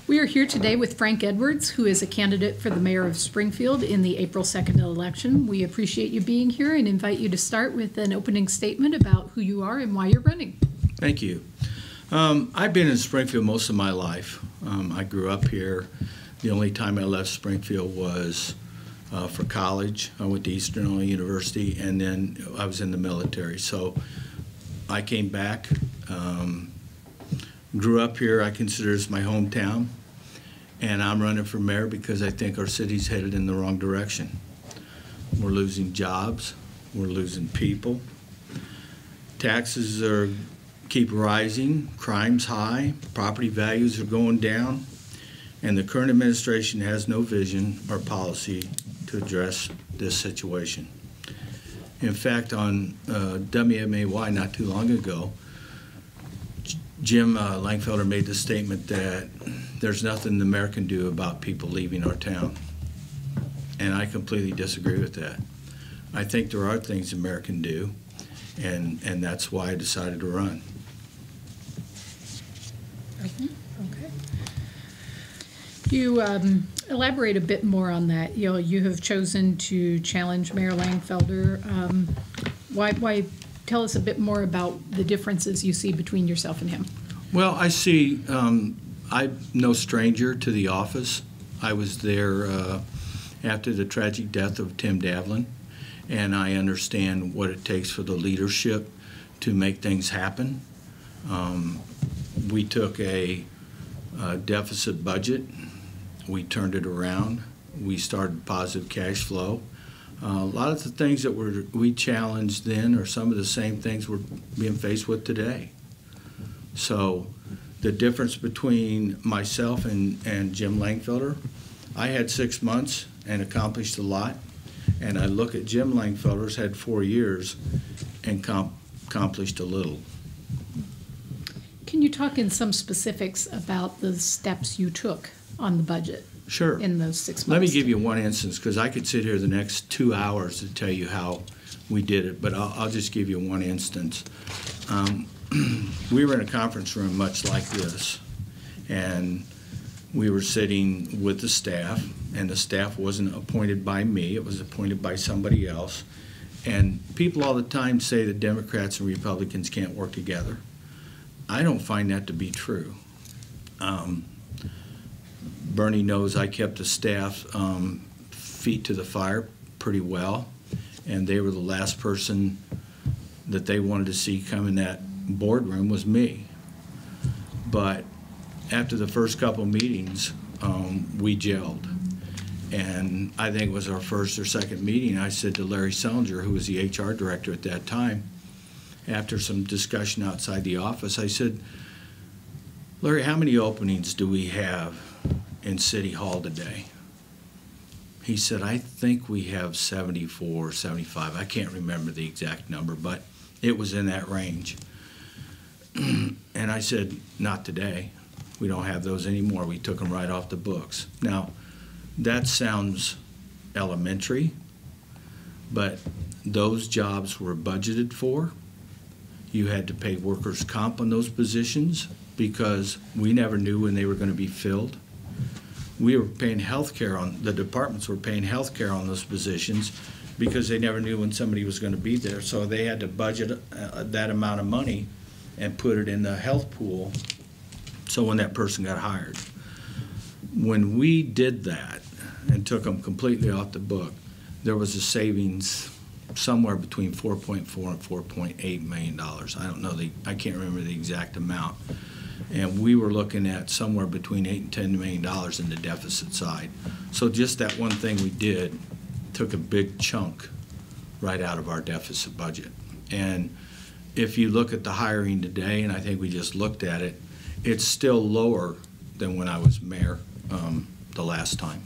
We are here today with Frank Edwards, who is a candidate for the mayor of Springfield in the April 2nd election. We appreciate you being here and invite you to start with an opening statement about who you are and why you're running. Thank you. I've been in Springfield most of my life. I grew up here. The only time I left Springfield was for college. I went to Eastern Illinois University, and then I was in the military. So I came back, grew up here. I consider this my hometown, and I'm running for mayor because I think our city's headed in the wrong direction. We're losing jobs. We're losing people. Taxes keep rising. Crime's high. Property values are going down. And the current administration has no vision or policy to address this situation. In fact, on WMAY not too long ago, Jim Langfelder made the statement that there's nothing the mayor can do about people leaving our town. And I completely disagree with that. I think there are things the mayor can do, and that's why I decided to run. Okay. You elaborate a bit more on that. You have chosen to challenge Mayor Langfelder. Why? Tell us a bit more about the differences you see between yourself and him. Well, I see. I'm no stranger to the office. I was there after the tragic death of Tim Davlin, and I understand what it takes for the leadership to make things happen. We took a deficit budget. We turned it around. We started positive cash flow. A lot of the things that we challenged then are some of the same things we're being faced with today. So the difference between myself and Jim Langfelder, I had 6 months and accomplished a lot. And I look at Jim Langfelder's had 4 years and accomplished a little. Can you talk in some specifics about the steps you took on the budget? Sure. In those 6 months? Let me give you one instance, because I could sit here the next 2 hours to tell you how we did it, but I'll just give you one instance. We were in a conference room much like this, and we were sitting with the staff, and the staff wasn't appointed by me. It was appointed by somebody else. And people all the time say that Democrats and Republicans can't work together. I don't find that to be true. Bernie knows I kept the staff feet to the fire pretty well, and they were the last person that they wanted to see come in that boardroom was me. But after the first couple meetings, we gelled. And I think it was our first or second meeting, I said to Larry Sellinger, who was the HR director at that time, after some discussion outside the office, I said, Larry, how many openings do we have in City Hall today? He said, I think we have 74, 75. I can't remember the exact number, but it was in that range. And I said, not today. We don't have those anymore. We took them right off the books. Now, that sounds elementary, but those jobs were budgeted for. You had to pay workers' comp on those positions because we never knew when they were going to be filled. We were paying health care on, the departments were paying health care on those positions because they never knew when somebody was going to be there. So they had to budget that amount of money and put it in the health pool so when that person got hired. When we did that and took them completely off the book, there was a savings somewhere between $4.4 and $4.8 million. I don't know, I can't remember the exact amount. And we were looking at somewhere between $8 and $10 million in the deficit side. So just that one thing we did took a big chunk right out of our deficit budget. And if you look at the hiring today, and I think we just looked at it, it's still lower than when I was mayor the last time.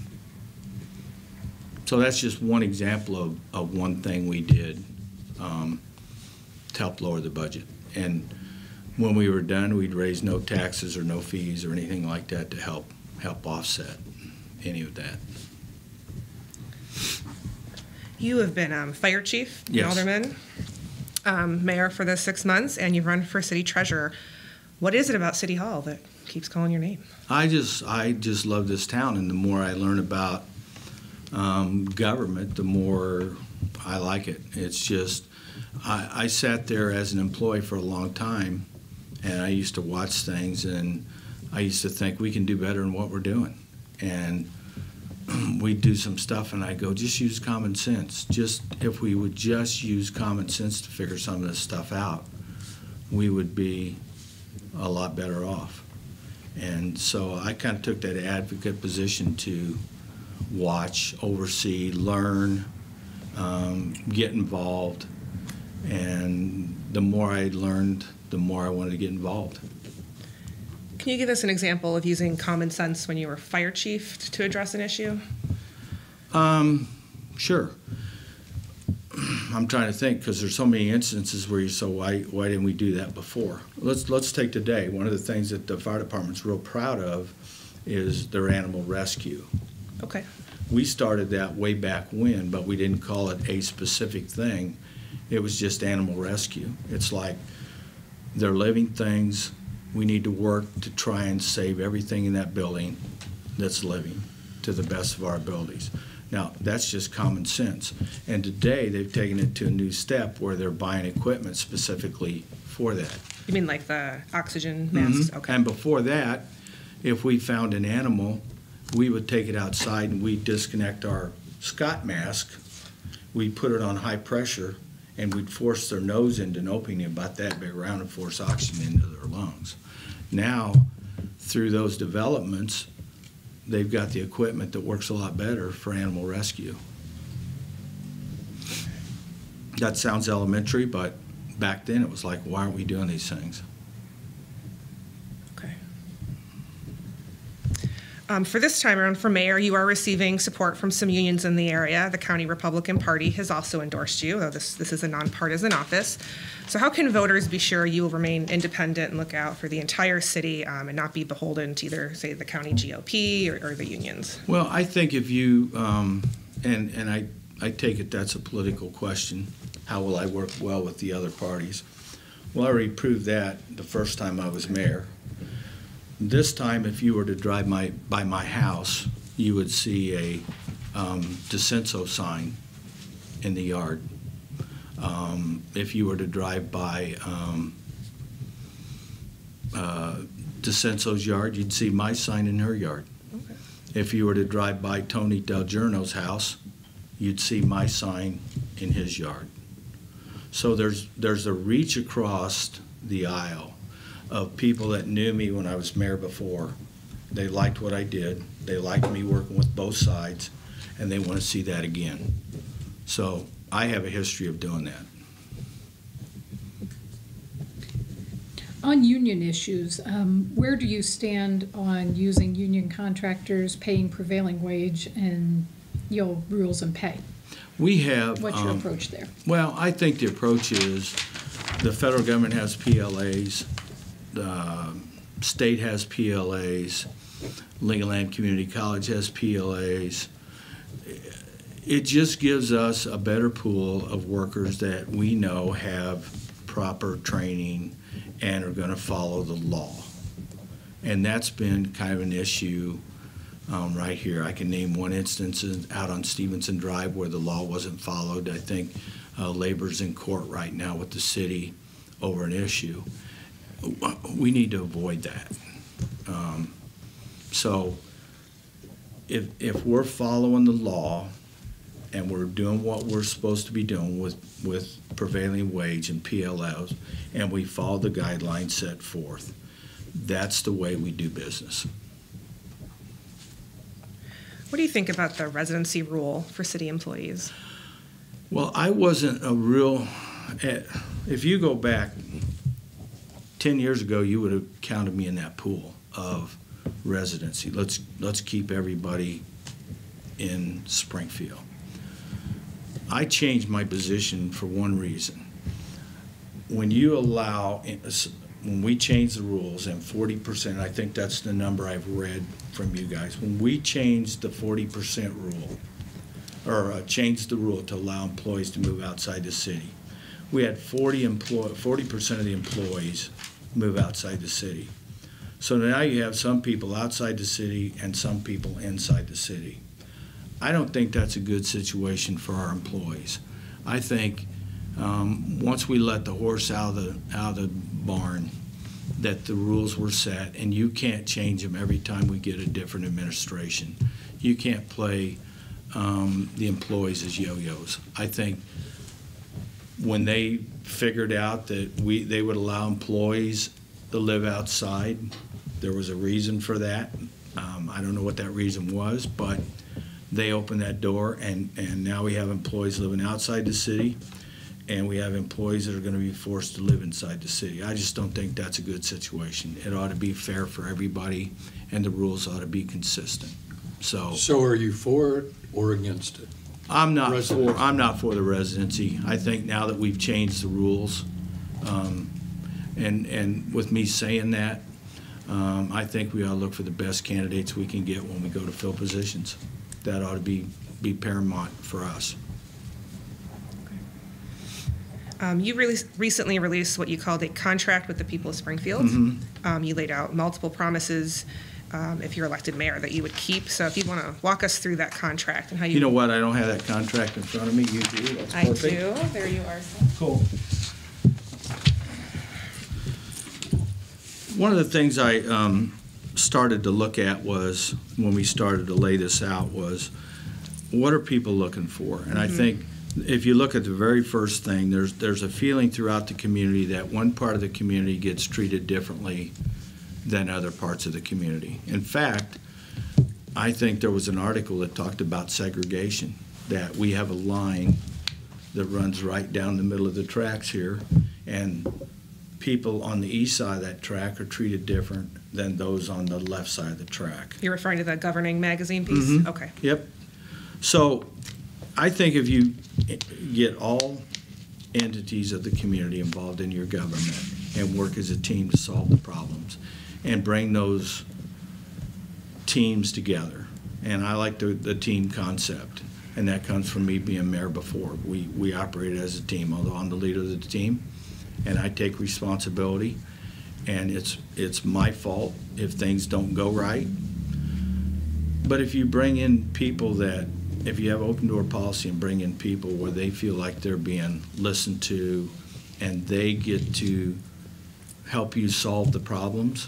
So that's just one example of one thing we did to help lower the budget. And when we were done, we'd raise no taxes or no fees or anything like that to help offset any of that. You have been fire chief, yes, alderman, mayor for the 6 months, and you've run for city treasurer. What is it about City Hall that keeps calling your name. I just love this town, and the more I learn about government, the more I like it. It's just, I sat there as an employee for a long time, and I used to watch things, and I used to think we can do better than what we're doing. And we do some stuff, and I go, just use common sense. Just if we would just use common sense to figure some of this stuff out, we would be a lot better off. And so I kind of took that advocate position to watch, oversee, learn, get involved. And the more I learned, the more I wanted to get involved. Can you give us an example of using common sense when you were fire chief to address an issue? Sure. I'm trying to think, because there's so many instances where you say, why didn't we do that before? Let's take today. One of the things that the fire department's real proud of is their animal rescue. Okay. We started that way back when, but we didn't call it a specific thing. It was just animal rescue. It's like they're living things. We need to work to try and save everything in that building that's living to the best of our abilities. Now, that's just common sense. And today, they've taken it to a new step where they're buying equipment specifically for that. You mean like the oxygen masks? Mm-hmm. Okay. And before that, if we found an animal, we would take it outside and we'd disconnect our Scott mask. We'd put it on high pressure, and we'd force their nose into an opening about that big around and force oxygen into their lungs. Now, through those developments, they've got the equipment that works a lot better for animal rescue. That sounds elementary, but back then it was like, why aren't we doing these things? Okay. For this time around for mayor, you are receiving support from some unions in the area. The County Republican Party has also endorsed you, though this is a nonpartisan office. So how can voters be sure you will remain independent and look out for the entire city and not be beholden to either, say, the county GOP or the unions? Well, I think if you, and I take it that's a political question, how will I work well with the other parties? Well, I already proved that the first time I was mayor. This time, if you were to drive by my house, you would see a Descenso sign in the yard. If you were to drive by Descenso's yard, you'd see my sign in her yard. Okay. If you were to drive by Tony Del Giorno's house, you'd see my sign in his yard. So there's a reach across the aisle of people that knew me when I was mayor before. They liked what I did. They liked me working with both sides, and they want to see that again. So I have a history of doing that. On union issues, where do you stand on using union contractors, paying prevailing wage, and rules and pay? We have. What's your approach there? Well, I think the approach is the federal government has PLAs, the state has PLAs, Legoland Community College has PLAs. It just gives us a better pool of workers that we know have proper training and are going to follow the law. And that's been kind of an issue right here. I can name one instance out on Stevenson Drive where the law wasn't followed. I think labor's in court right now with the city over an issue. We need to avoid that. So if we're following the law and we're doing what we're supposed to be doing with prevailing wage and PLLs, and we follow the guidelines set forth, that's the way we do business. What do you think about the residency rule for city employees? Well, I wasn't a real, if you go back 10 years ago, you would have counted me in that pool of residency. Let's keep everybody in Springfield. I changed my position for one reason. When we change the rules and 40%, I think that's the number I've read from you guys, when we changed the 40% rule, or changed the rule to allow employees to move outside the city, we had 40% of the employees move outside the city. So now you have some people outside the city and some people inside the city. I don't think that's a good situation for our employees. I think once we let the horse out of the barn, that the rules were set, and you can't change them every time we get a different administration. You can't play the employees as yo-yos. I think when they figured out that they would allow employees to live outside, there was a reason for that. I don't know what that reason was, but they opened that door, and now we have employees living outside the city, and we have employees that are going to be forced to live inside the city. I just don't think that's a good situation. It ought to be fair for everybody, and the rules ought to be consistent. So are you for it or against it? I'm not for the residency. I think now that we've changed the rules, and with me saying that, I think we ought to look for the best candidates we can get when we go to fill positions. That ought to be paramount for us. You recently released what you called a contract with the people of Springfield. Mm-hmm. You laid out multiple promises, if you're elected mayor, that you would keep. So if you want to walk us through that contract and how you... You know what? I don't have that contract in front of me. You do. That's I perfect. do. There you are, sir. Cool. One of the things I started to look at was, when we started to lay this out, was what are people looking for? And I think if you look at the very first thing, there's a feeling throughout the community that one part of the community gets treated differently than other parts of the community. In fact, I think there was an article that talked about segregation, that we have a line that runs right down the middle of the tracks here, and people on the east side of that track are treated different than those on the left side of the track. You're referring to the governing magazine piece? Mhm. Okay. Yep. So I think if you get all entities of the community involved in your government and work as a team to solve the problems and bring those teams together, and I like the team concept, and that comes from me being mayor before. We operated as a team, although I'm the leader of the team, and I take responsibility, and it's my fault if things don't go right. But if you bring in people if you have open door policy and bring in people where they feel like they're being listened to and they get to help you solve the problems,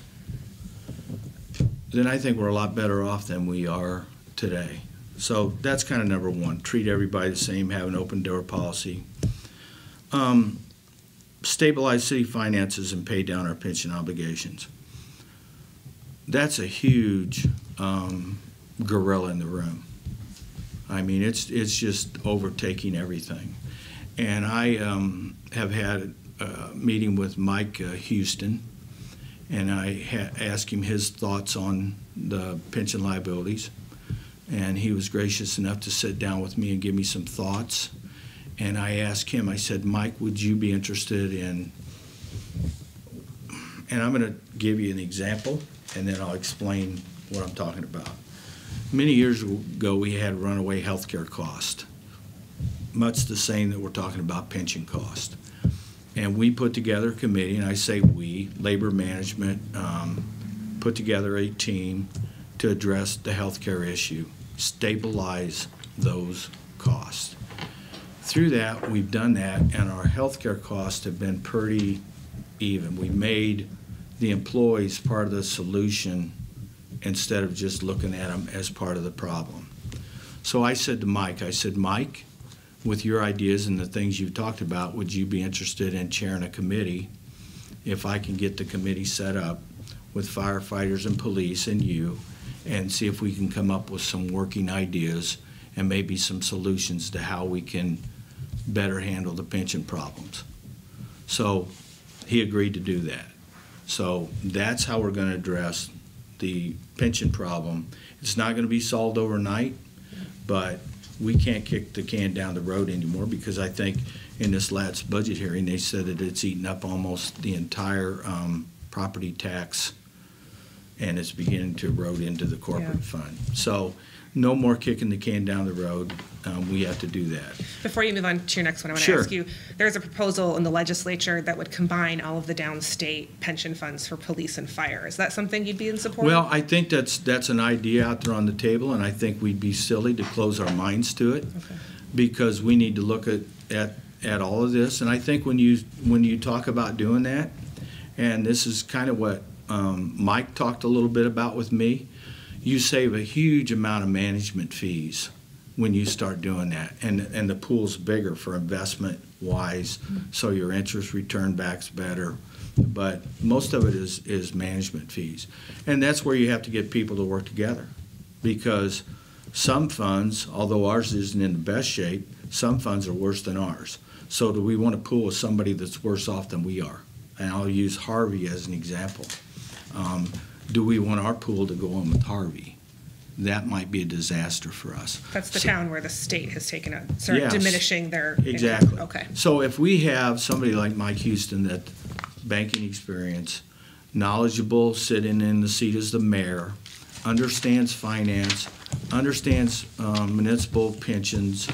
then I think we're a lot better off than we are today. So that's kind of number one. Treat everybody the same, have an open door policy. Stabilize city finances and pay down our pension obligations. That's a huge gorilla in the room. I mean, it's just overtaking everything. And I have had a meeting with Mike Houston, and I asked him his thoughts on the pension liabilities. And he was gracious enough to sit down with me and give me some thoughts. And I asked him, I said, Mike, would you be interested in, and I'm going to give you an example, and then I'll explain what I'm talking about. Many years ago, we had runaway health care cost, much the same that we're talking about pension cost. And we put together a committee, and I say we, labor management, put together a team to address the health care issue, stabilize those costs. Through that, we've done that, and our health care costs have been pretty even. We made the employees part of the solution instead of just looking at them as part of the problem. So I said to Mike, Mike, with your ideas and the things you've talked about, would you be interested in chairing a committee if I can get the committee set up with firefighters and police and you, and see if we can come up with some working ideas and maybe some solutions to how we can better handle the pension problems. So he agreed to do that. So that's how we're going to address the pension problem. It's not going to be solved overnight, but we can't kick the can down the road anymore, because I think in this last budget hearing they said that it's eaten up almost the entire property tax and it's beginning to erode into the corporate Yeah. fund. So no more kicking the can down the road. We have to do that. Before you move on to your next one, I want to Sure. ask you, there's a proposal in the legislature that would combine all of the downstate pension funds for police and fire. Is that something you'd be in support Well, of? I think that's an idea out there on the table, and I think we'd be silly to close our minds to it, because we need to look at all of this. And I think when you talk about doing that, and this is kind of what Mike talked a little bit about with me, you save a huge amount of management fees when you start doing that, and the pool's bigger for investment wise, so your interest return back's better. But most of it is management fees, and that's where you have to get people to work together, because some funds, although ours isn't in the best shape, some funds are worse than ours. So do we want to pool with somebody that's worse off than we are? And I'll use Harvey as an example. Do we want our pool to go on with Harvey? That might be a disaster for us. That's the So- town where the state has taken a, Yes. diminishing their income. Exactly. Okay. So if we have somebody like Mike Houston, that banking experience, knowledgeable, sitting in the seat as the mayor, understands finance, understands municipal pensions,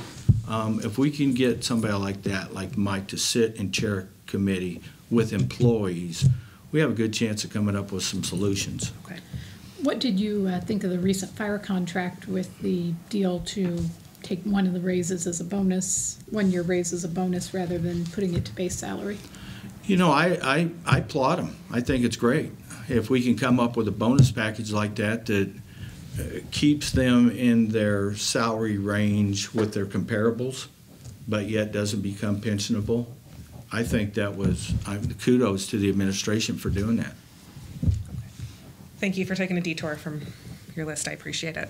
if we can get somebody like that, like Mike, to sit and chair a committee with employees, we have a good chance of coming up with some solutions. Okay. What did you think of the recent fire contract with the deal to take one of the raises as a bonus, 1 year raise as a bonus, rather than putting it to base salary? You know, I applaud them. I think it's great. If we can come up with a bonus package like that keeps them in their salary range with their comparables, but yet doesn't become pensionable, I think that was kudos to the administration for doing that. Thank you for taking a detour from your list. I appreciate it.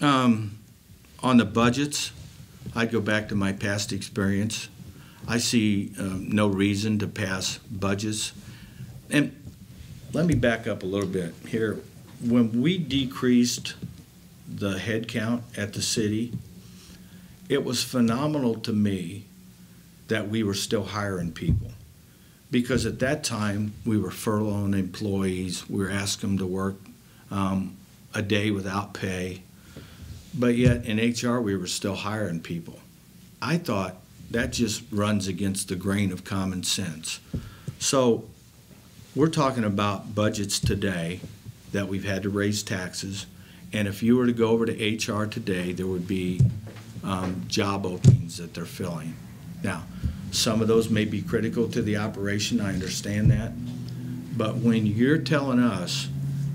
On the budgets, I'd go back to my past experience. I see no reason to pass budgets. And let me back up a little bit here. When we decreased the head count at the city, it was phenomenal to me that we were still hiring people. Because at that time, we were furloughing employees. We were asking them to work a day without pay. But yet in HR, we were still hiring people. I thought that just runs against the grain of common sense. So we're talking about budgets today that we've had to raise taxes. And if you were to go over to HR today, there would be job openings that they're filling. Now, some of those may be critical to the operation, I understand that. But when you're telling us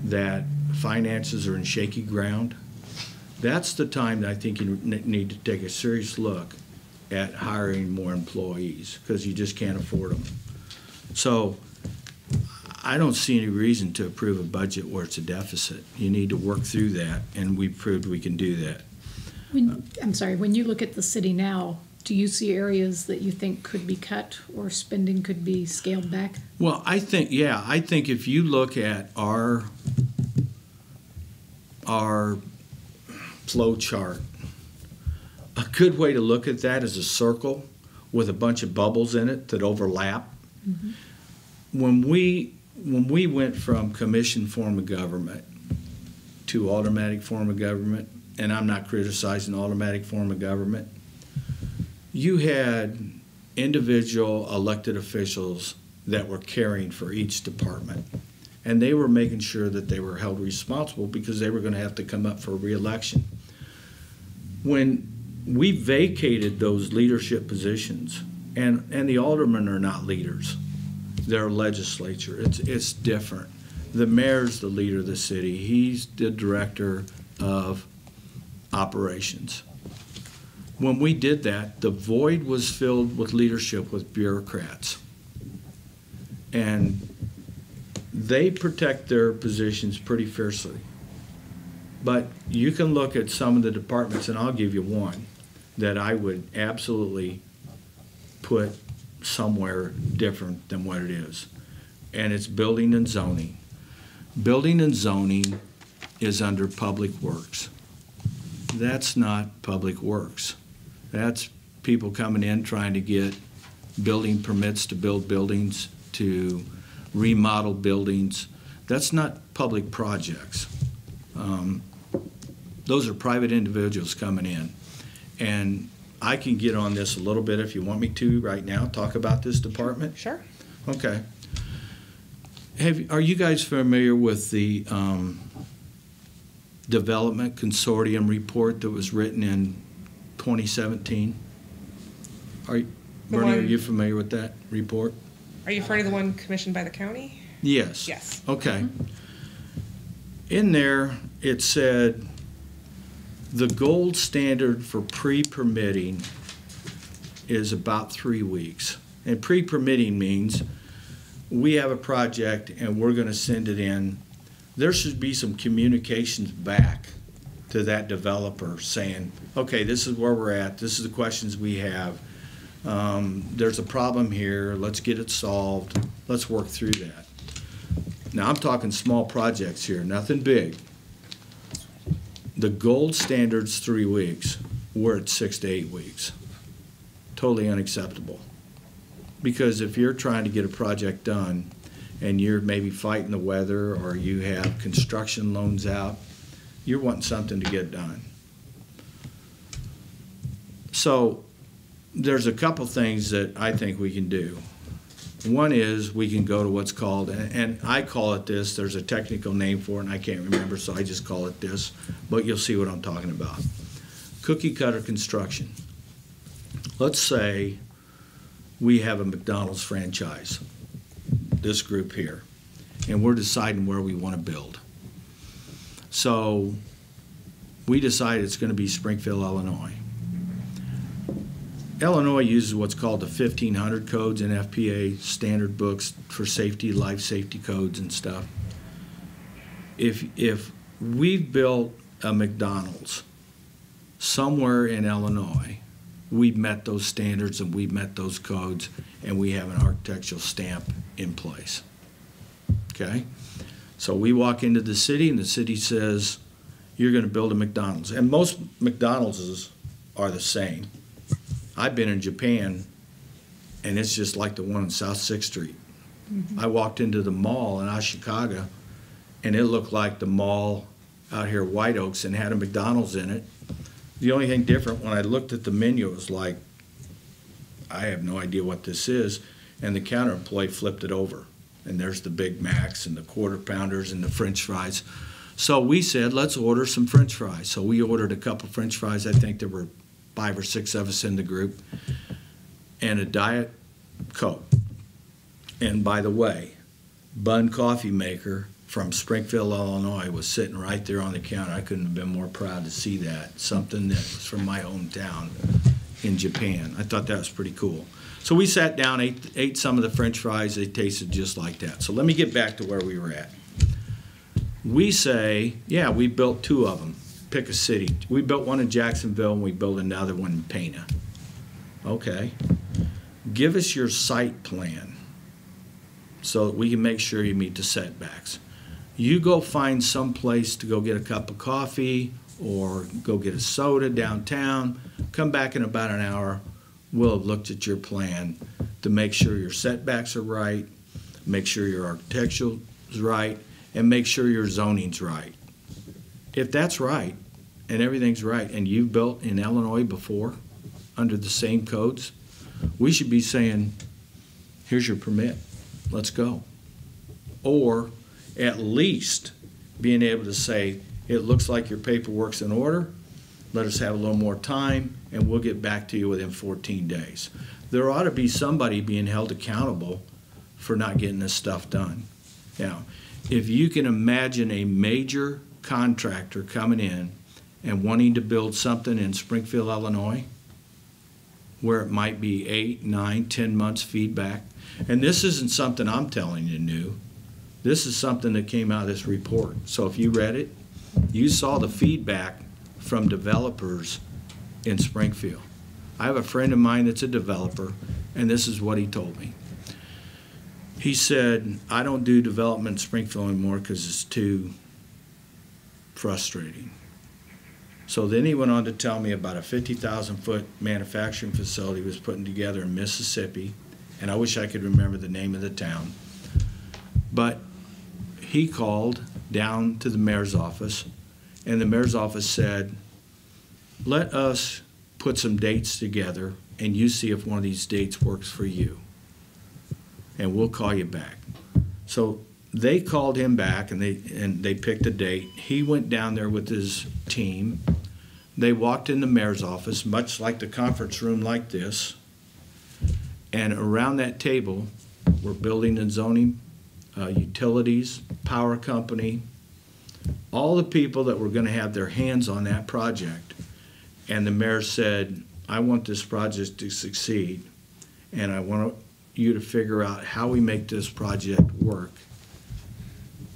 that finances are in shaky ground, that's the time that I think you need to take a serious look at hiring more employees, because you just can't afford them. So I don't see any reason to approve a budget where it's a deficit. You need to work through that, and we've proved we can do that. When you look at the city now, do you see areas that you think could be cut or spending could be scaled back? Well, I think if you look at our flow chart, a good way to look at that is a circle with a bunch of bubbles in it that overlap. Mm-hmm. When we went from commission form of government to automatic form of government, and I'm not criticizing automatic form of government, you had individual elected officials that were caring for each department. And they were making sure that they were held responsible because they were going to have to come up for re-election. When we vacated those leadership positions, and the aldermen are not leaders, they're legislature. It's different. The mayor's the leader of the city. He's the director of operations. When we did that, the void was filled with leadership with bureaucrats. And they protect their positions pretty fiercely. But you can look at some of the departments, and I'll give you one that I would absolutely put somewhere different than what it is. And it's building and zoning. Building and zoning is under Public Works. That's not Public Works. That's people coming in trying to get building permits to build buildings, to remodel buildings. That's not public projects. Those are private individuals coming in. And I can get on this a little bit if you want me to right now, talk about this department. Sure. Okay. Are you guys familiar with the Development Consortium report that was written in 2017? Bernie, are you familiar with that report? Are you referring to the one commissioned by the county? Yes. Yes. Okay. In there, it said the gold standard for pre-permitting is about 3 weeks. And pre-permitting means we have a project and we're going to send it in. There should be some communications back to that developer saying, okay, this is where we're at. This is the questions we have. There's a problem here. Let's get it solved. Let's work through that. Now, I'm talking small projects here, nothing big. The gold standard's 3 weeks. We're at 6 to 8 weeks. Totally unacceptable. Because if you're trying to get a project done and you're maybe fighting the weather or you have construction loans out, you're wanting something to get done. So there's a couple things that I think we can do. One is we can go to what's called, and I call it this, there's a technical name for it and I can't remember, so I just call it this, but you'll see what I'm talking about. Cookie cutter construction. Let's say we have a McDonald's franchise, this group here, and we're deciding where we want to build. So we decide it's going to be Springfield, Illinois. Illinois uses what's called the 1500 codes and FPA standard books for safety, life safety codes and stuff. If we've built a McDonald's somewhere in Illinois, we've met those standards and we've met those codes and we have an architectural stamp in place. Okay? So we walk into the city and the city says, you're going to build a McDonald's. And most McDonald's are the same. I've been in Japan, and it's just like the one on South 6th Street. I walked into the mall in Ashikaga, and it looked like the mall out here at White Oaks and had a McDonald's in it. The only thing different, when I looked at the menu, it was like, I have no idea what this is, and the counter employee flipped it over, and there's the Big Macs and the Quarter Pounders and the French fries. So we said, let's order some French fries. So we ordered a couple French fries. I think there were 5 or 6 of us in the group, and a Diet Coke. And by the way, Bun Coffee Maker from Springfield, Illinois was sitting right there on the counter. I couldn't have been more proud to see that. Something that was from my hometown in Japan. I thought that was pretty cool. So we sat down, ate some of the French fries. They tasted just like that. So let me get back to where we were at. We say, yeah, we built 2 of them. Pick a city. We built one in Jacksonville and we built another one in Pana. Okay. Give us your site plan so that we can make sure you meet the setbacks. You go find some place to go get a cup of coffee or go get a soda downtown. Come back in about an hour. We'll have looked at your plan to make sure your setbacks are right, make sure your architectural is right, and make sure your zoning's right. If that's right, and everything's right, and you've built in Illinois before under the same codes, we should be saying, here's your permit, let's go. Or at least being able to say, it looks like your paperwork's in order, let us have a little more time, and we'll get back to you within 14 days. There ought to be somebody being held accountable for not getting this stuff done. Now, if you can imagine a major contractor coming in and wanting to build something in Springfield, Illinois, where it might be 8, 9, 10 months feedback, and this isn't something I'm telling you new. This is something that came out of this report. So if you read it, you saw the feedback from developers in Springfield. I have a friend of mine that's a developer, and this is what he told me. He said, I don't do development in Springfield anymore because it's too frustrating. So then he went on to tell me about a 50,000-foot manufacturing facility he was putting together in Mississippi, and I wish I could remember the name of the town. But he called down to the mayor's office, and the mayor's office said, let us put some dates together, and you see if one of these dates works for you, and we'll call you back. So they called him back, and they picked a date. He went down there with his team. They walked in the mayor's office, much like the conference room like this, and around that table were building and zoning, utilities, power company, all the people that were going to have their hands on that project. And the mayor said, I want this project to succeed, and I want you to figure out how we make this project work.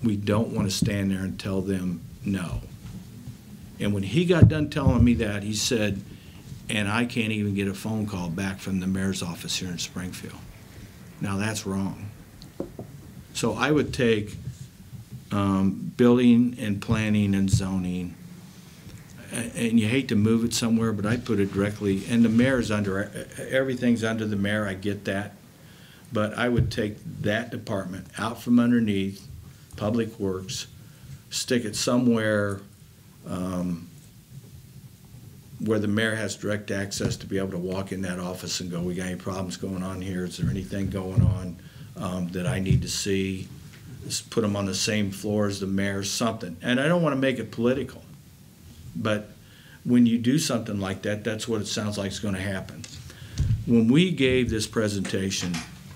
We don't want to stand there and tell them no. And when he got done telling me that, he said, and I can't even get a phone call back from the mayor's office here in Springfield. Now that's wrong. So I would take building and planning and zoning, and you hate to move it somewhere, but I put it directly, and the mayor's everything's under the mayor, I get that. But I would take that department out from underneath Public Works, stick it somewhere where the mayor has direct access to be able to walk in that office and go, we got any problems going on here? Is there anything going on that I need to see? Just put them on the same floor as the mayor, something. And I don't want to make it political, but when you do something like that, that's what it sounds like is going to happen. When we gave this presentation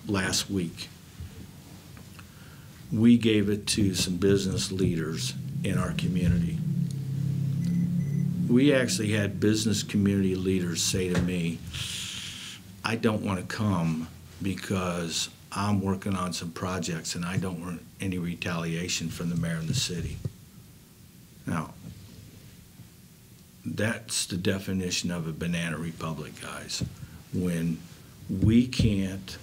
last week, we gave it to some business leaders in our community. We actually had business community leaders say to me, I don't want to come because I'm working on some projects and I don't want any retaliation from the mayor and the city. Now, that's the definition of a banana republic, guys. When we can't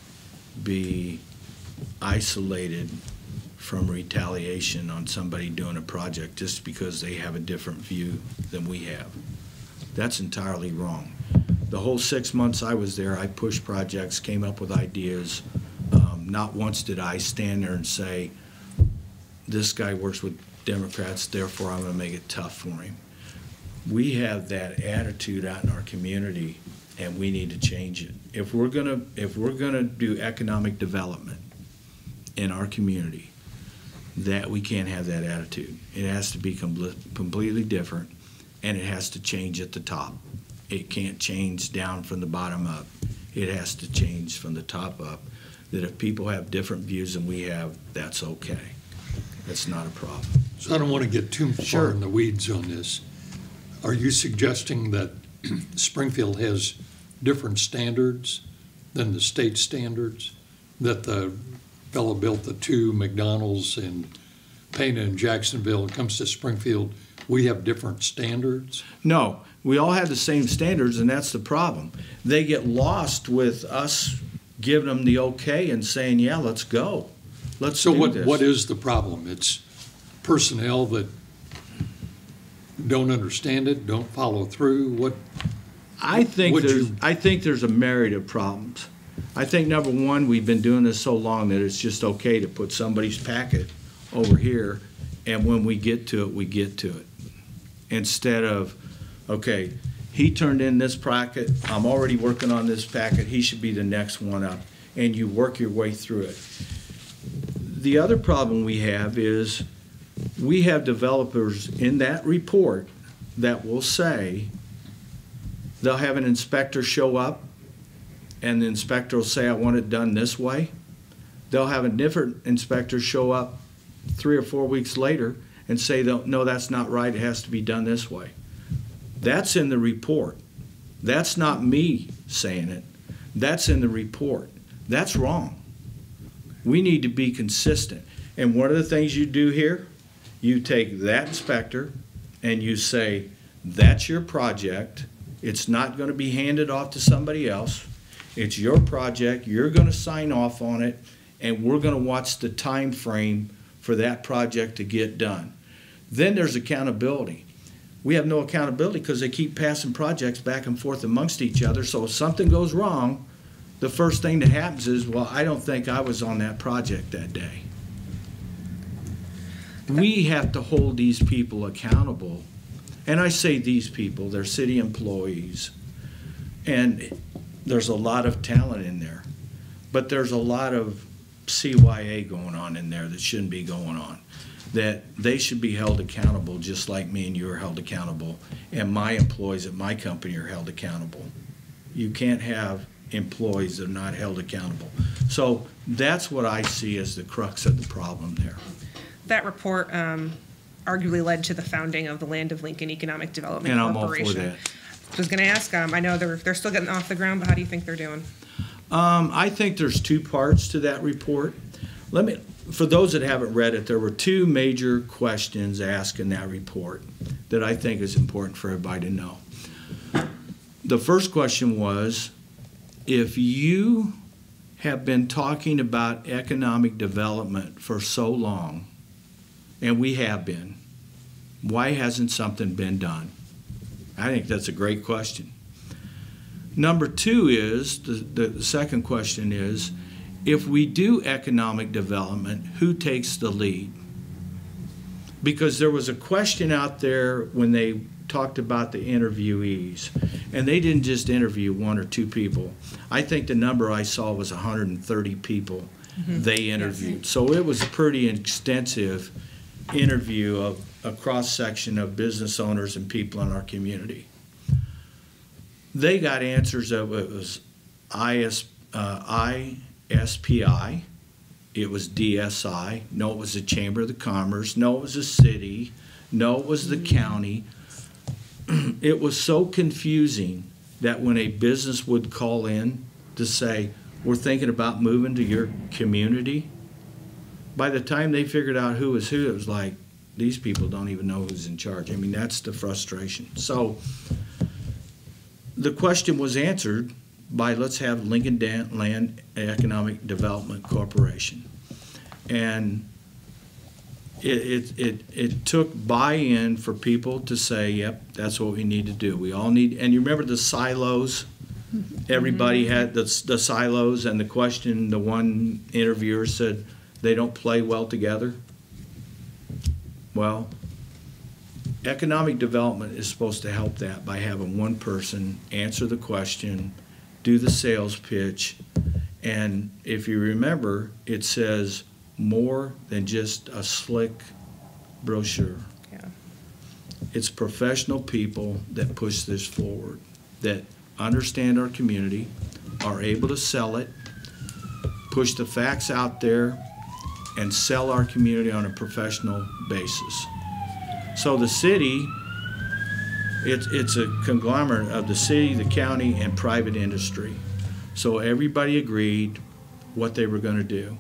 be isolated from retaliation on somebody doing a project just because they have a different view than we have. That's entirely wrong. The whole 6 months I was there, I pushed projects, came up with ideas. Not once did I stand there and say, this guy works with Democrats, therefore I'm going to make it tough for him. We have that attitude out in our community, and we need to change it. If we're gonna do economic development in our community, that we can't have that attitude. It has to be completely different, and it has to change at the top. It can't change down from the bottom up. It has to change from the top up. That if people have different views than we have, that's okay. That's not a problem. So I don't want to get too far in the weeds on this. Are you suggesting that Springfield has different standards than the state standards? That the fellow built the two McDonald's in Pana and Jacksonville, it comes to Springfield, we have different standards? No, we all have the same standards, and that's the problem. They get lost with us giving them the okay and saying, yeah, let's go. Let's do this. So what is the problem? It's personnel that don't understand it, don't follow through? What? I think there's a myriad of problems. I think, number one, we've been doing this so long that it's just okay to put somebody's packet over here, and when we get to it, we get to it. Instead of, okay, he turned in this packet, I'm already working on this packet, he should be the next one up, and you work your way through it. The other problem we have is we have developers in that report that will say, they'll have an inspector show up, and the inspector will say, I want it done this way. They'll have a different inspector show up 3 or 4 weeks later and say, no, that's not right, it has to be done this way. That's in the report. That's not me saying it. That's in the report. That's wrong. We need to be consistent. And one of the things you do here, you take that inspector and you say, that's your project. It's not going to be handed off to somebody else. It's your project. You're going to sign off on it, and we're going to watch the time frame for that project to get done. Then there's accountability. We have no accountability because they keep passing projects back and forth amongst each other. So if something goes wrong, the first thing that happens is, well, I don't think I was on that project that day. we have to hold these people accountable. And I say these people, they're city employees. And there's a lot of talent in there. But there's a lot of CYA going on in there that shouldn't be going on. That they should be held accountable just like me and you are held accountable. And my employees at my company are held accountable. You can't have employees that are not held accountable. So that's what I see as the crux of the problem there. That report arguably led to the founding of the Land of Lincoln Economic Development And I'm all Corporation. for that. I was going to ask, I know they're still getting off the ground, but how do you think they're doing? I think there's two parts to that report. For those that haven't read it, there were two major questions asked in that report that I think is important for everybody to know. The first question was, if you have been talking about economic development for so long, and we have been, why hasn't something been done? I think that's a great question. Number two is, the second question is, if we do economic development, who takes the lead? Because there was a question out there when they talked about the interviewees, and they didn't just interview one or two people. I think the number I saw was 130 people they interviewed. Yes. So it was a pretty extensive interview of a cross-section of business owners and people in our community. They got answers of it was ISPI, it was DSI, no, it was the Chamber of the Commerce, no, it was the city, no, it was the county. It was so confusing that when a business would call in to say, we're thinking about moving to your community, by the time they figured out who was who, it was like, these people don't even know who's in charge. I mean, that's the frustration. So the question was answered by, let's have Lincoln Land Economic Development Corporation. And it took buy-in for people to say, yep, that's what we need to do. We all need, and you remember the silos? Everybody had the silos, and the question, the one interviewer said, they don't play well together. Well, economic development is supposed to help that by having one person answer the question, do the sales pitch, and if you remember, it says more than just a slick brochure. Yeah. It's professional people that push this forward, that understand our community, are able to sell it, push the facts out there, and sell our community on a professional basis. So the city, it's a conglomerate of the city, the county, and private industry. So everybody agreed what they were going to do.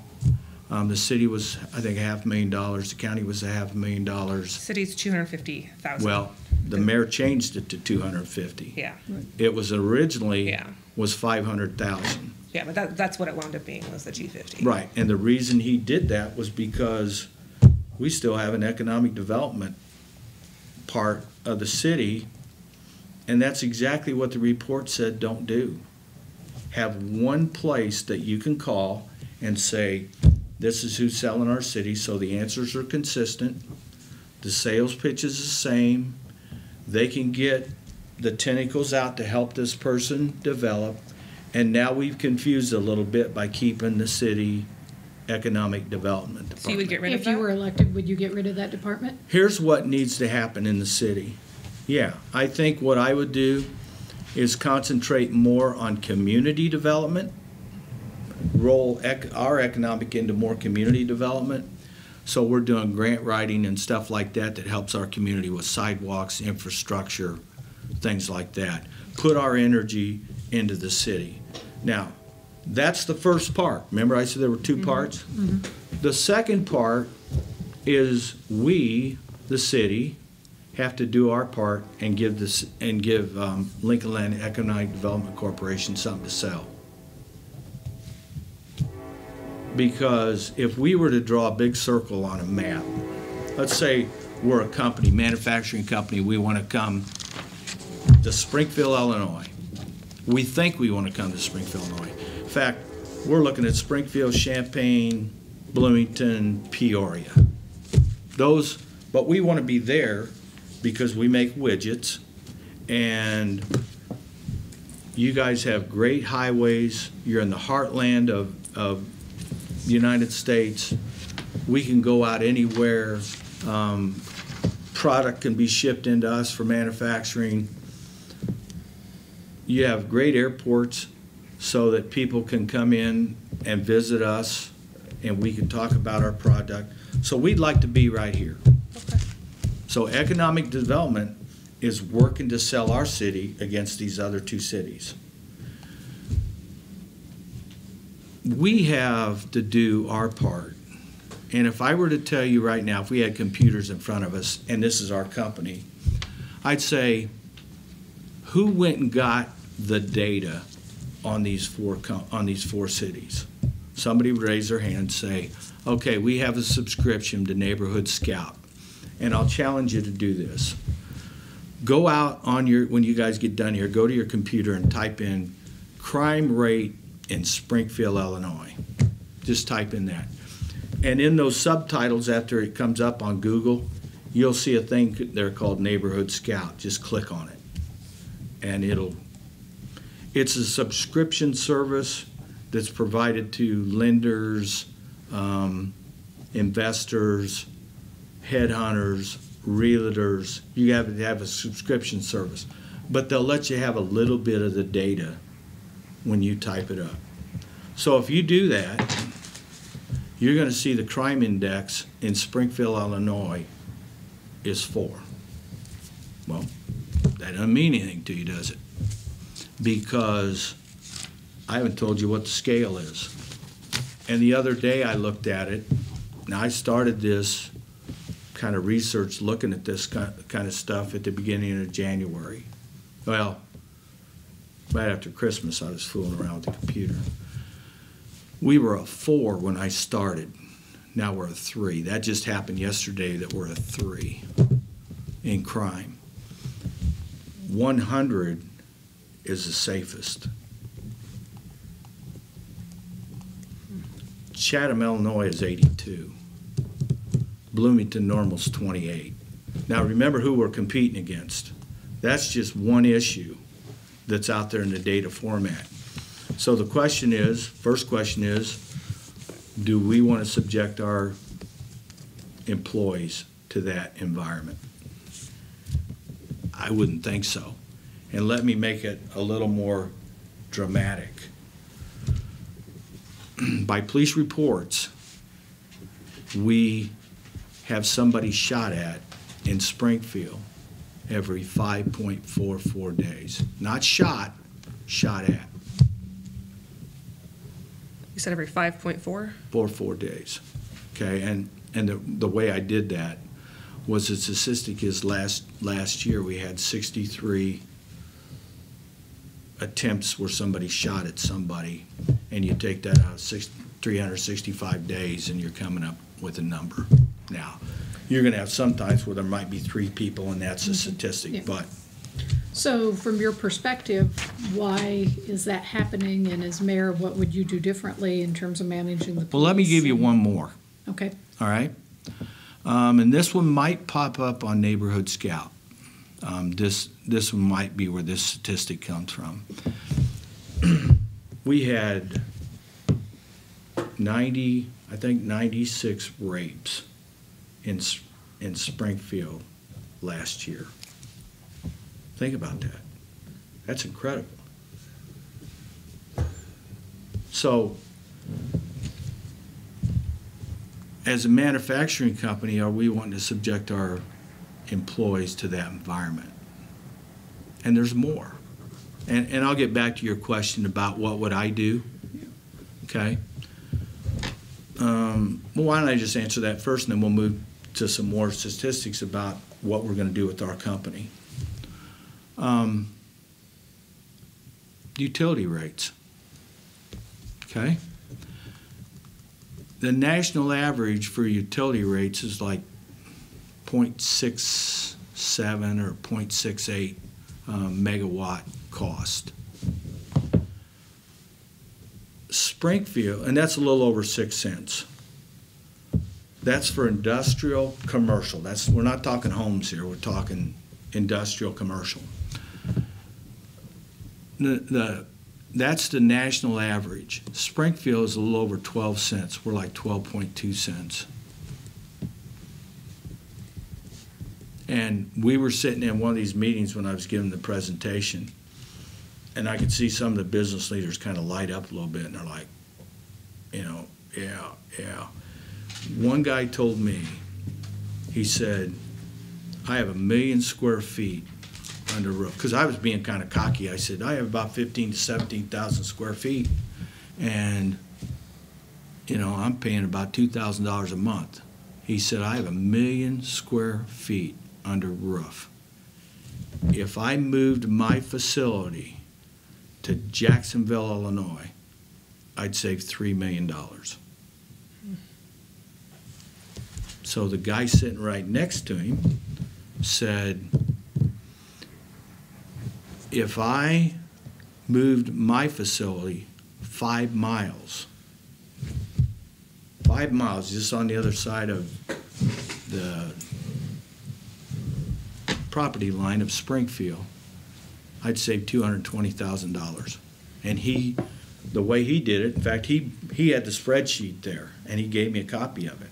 The city was, I think, $500,000. The county was $500,000. City's $250,000. Well, the mayor changed it to $250,000. Yeah. It was originally was $500,000. Yeah, but that's what it wound up being, was the $250,000. Right, and the reason he did that was because we still have an economic development part of the city, and that's exactly what the report said don't do. Have one place that you can call and say, this is who's selling our city, so the answers are consistent, the sales pitch is the same, they can get the tentacles out to help this person develop, and now we've confused a little bit by keeping the city economic development department. So you would get rid of that? If you were elected, would you get rid of that department? Here's what needs to happen in the city. Yeah, I think what I would do is concentrate more on community development, roll our economic into more community development. So we're doing grant writing and stuff like that that helps our community with sidewalks, infrastructure, things like that. Put our energy into the city. Now, that's the first part. Remember I said there were two parts? The second part is we, the city, have to do our part and give Lincoln Land Economic Development Corporation something to sell. Because if we were to draw a big circle on a map, let's say we're a company, manufacturing company, we want to come to Springfield, Illinois. We think we want to come to Springfield, Illinois. In fact, we're looking at Springfield, Champaign, Bloomington, Peoria. but we want to be there because we make widgets, and you guys have great highways. You're in the heartland of the United States. We can go out anywhere. Product can be shipped into us for manufacturing. You have great airports so that people can come in and visit us, and we can talk about our product. So we'd like to be right here. Okay. So economic development is working to sell our city against these other two cities. We have to do our part. And if I were to tell you right now, if we had computers in front of us, and this is our company, I'd say, who went and got the data on these four cities? Somebody would raise their hand and say, okay, we have a subscription to Neighborhood Scout. And I'll challenge you to do this. Go out on when you guys get done here, go to your computer and type in crime rate in Springfield, Illinois. Just type in that. And in those subtitles, after it comes up on Google, you'll see a thing there called Neighborhood Scout. Just click on it. And it's a subscription service that's provided to lenders, investors, headhunters, realtors. You have to have a subscription service. But they'll let you have a little bit of the data when you type it up. So if you do that, you're going to see the crime index in Springfield, Illinois is 4. Well, that doesn't mean anything to you, does it? Because I haven't told you what the scale is. And the other day I looked at it. Now I started this kind of research looking at this kind of stuff at the beginning of January. Well, right after Christmas I was fooling around with the computer. We were a 4 when I started. Now we're a 3. That just happened yesterday that we're a 3 in crime. 100 is the safest. Chatham, Illinois is 82. Bloomington Normal's 28. Now remember who we're competing against. That's just one issue that's out there in the data format. So the question is, first question is, do we want to subject our employees to that environment? I wouldn't think so. And let me make it a little more dramatic. By police reports, we have somebody shot at in Springfield every 5.44 days. Not shot, shot at. You said every 5.4? 4 days. Okay, and the way I did that was the statistic is last year we had 63 attempts where somebody shot at somebody, and you take that out of 365 days and you're coming up with a number. Now, you're going to have sometimes where there might be 3 people and that's a statistic, Yeah. but So from your perspective, why is that happening? And as mayor, what would you do differently in terms of managing the police? well, let me give you one more. Okay. All right? And this one might pop up on Neighborhood Scout. This one might be where this statistic comes from. We had 96 rapes in Springfield last year. Think about that. That's incredible. So, as a manufacturing company, are we wanting to subject our employees to that environment? And there's more. And I'll get back to your question about what would I do, okay? Well, why don't I just answer that first, and then we'll move to some more statistics about what we're going to do with our company. Utility rates, okay? The national average for utility rates is like 0.67 or 0.68 megawatt cost. Springfield, and that's a little over 6 cents. That's for industrial commercial. We're not talking homes here. We're talking industrial commercial. That's the national average. Springfield is a little over 12 cents. We're like 12.2 cents. And we were sitting in one of these meetings when I was giving the presentation, and I could see some of the business leaders kind of light up a little bit, and they're like, yeah. One guy told me, he said, I have 1 million square feet under roof. Because I was being kind of cocky. I said, I have about 15 to 17,000 square feet, and, I'm paying about $2,000 a month. He said, I have 1 million square feet under roof. If I moved my facility to Jacksonville, Illinois, I'd save $3 million. So the guy sitting right next to him said, if I moved my facility 5 miles, just on the other side of the property line of Springfield, I'd save $220,000. And the way he did it, in fact, he had the spreadsheet there, and he gave me a copy of it.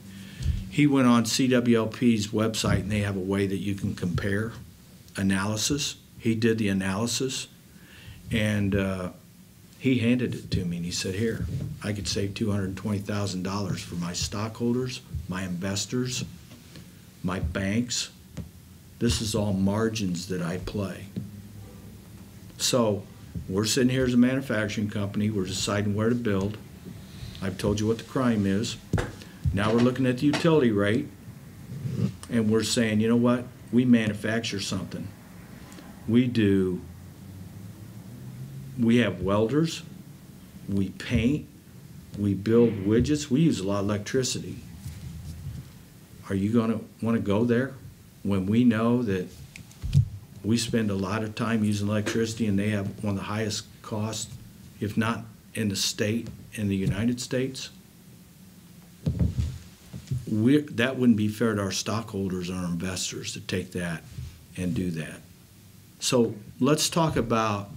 He went on CWLP's website, and they have a way that you can compare analysis. He did the analysis, and he handed it to me, and he said, here, I could save $220,000 for my stockholders, my investors, my banks. This is all margins that I play. So we're sitting here as a manufacturing company. We're deciding where to build. I've told you what the crime is. Now we're looking at the utility rate, and we're saying, you know what? We manufacture something. We have welders, we paint, we build widgets, we use a lot of electricity. Are you going to want to go there when we know that we spend a lot of time using electricity and they have one of the highest costs, if not in the state, in the United States? That wouldn't be fair to our stockholders and our investors to take that and do that. So let's talk about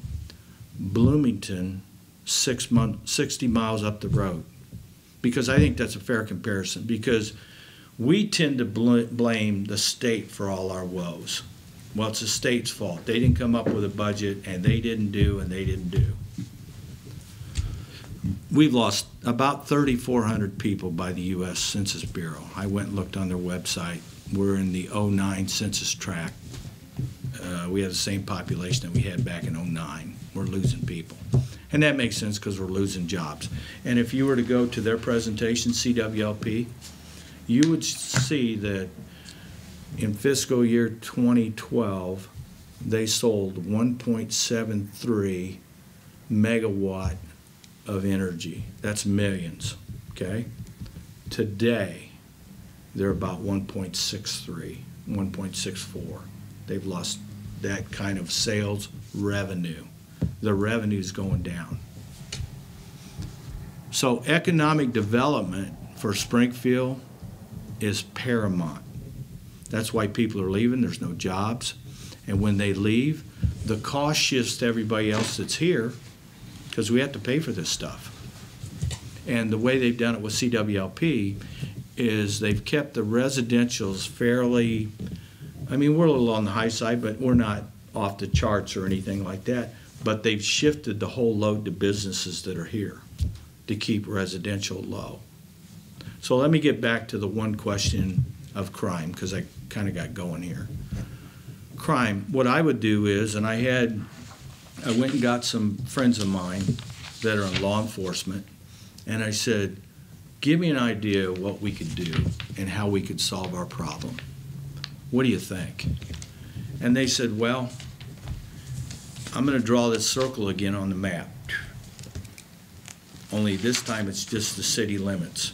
Bloomington, 60 miles up the road, because I think that's a fair comparison, because we tend to blame the state for all our woes. Well, it's the state's fault. They didn't come up with a budget, and they didn't do, and they didn't do. We've lost about 3,400 people by the U.S. Census Bureau. I went and looked on their website. We're in the 09 census tract. We have the same population that we had back in 09. We're losing people. And that makes sense because we're losing jobs. And if you were to go to their presentation, CWLP, you would see that in fiscal year 2012, they sold 1.73 megawatt of energy. That's millions, okay? Today, they're about 1.63, 1.64. They've lost that kind of sales revenue. The revenue's going down. So economic development for Springfield is paramount. That's why people are leaving. There's no jobs. And when they leave, the cost shifts to everybody else that's here because we have to pay for this stuff. And the way they've done it with CWLP is they've kept the residentials fairly, I mean, we're a little on the high side, but we're not off the charts or anything like that. But they've shifted the whole load to businesses that are here to keep residential low. So let me get back to the one question of crime, because I kind of got going here. Crime, what I would do is, and I went and got some friends of mine that are in law enforcement, and I said, give me an idea of what we could do and how we could solve our problem. What do you think? And they said, well, I'm going to draw this circle again on the map. Only this time it's just the city limits.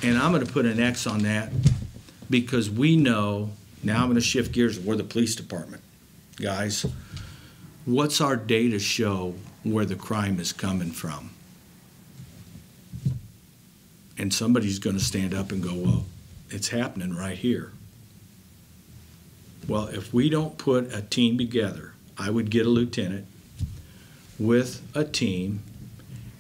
And I'm going to put an X on that because we know, now I'm going to shift gears, we're the police department. Guys, what's our data show where the crime is coming from? And somebody's going to stand up and go, well, it's happening right here. Well, if we don't put a team together, I would get a lieutenant with a team,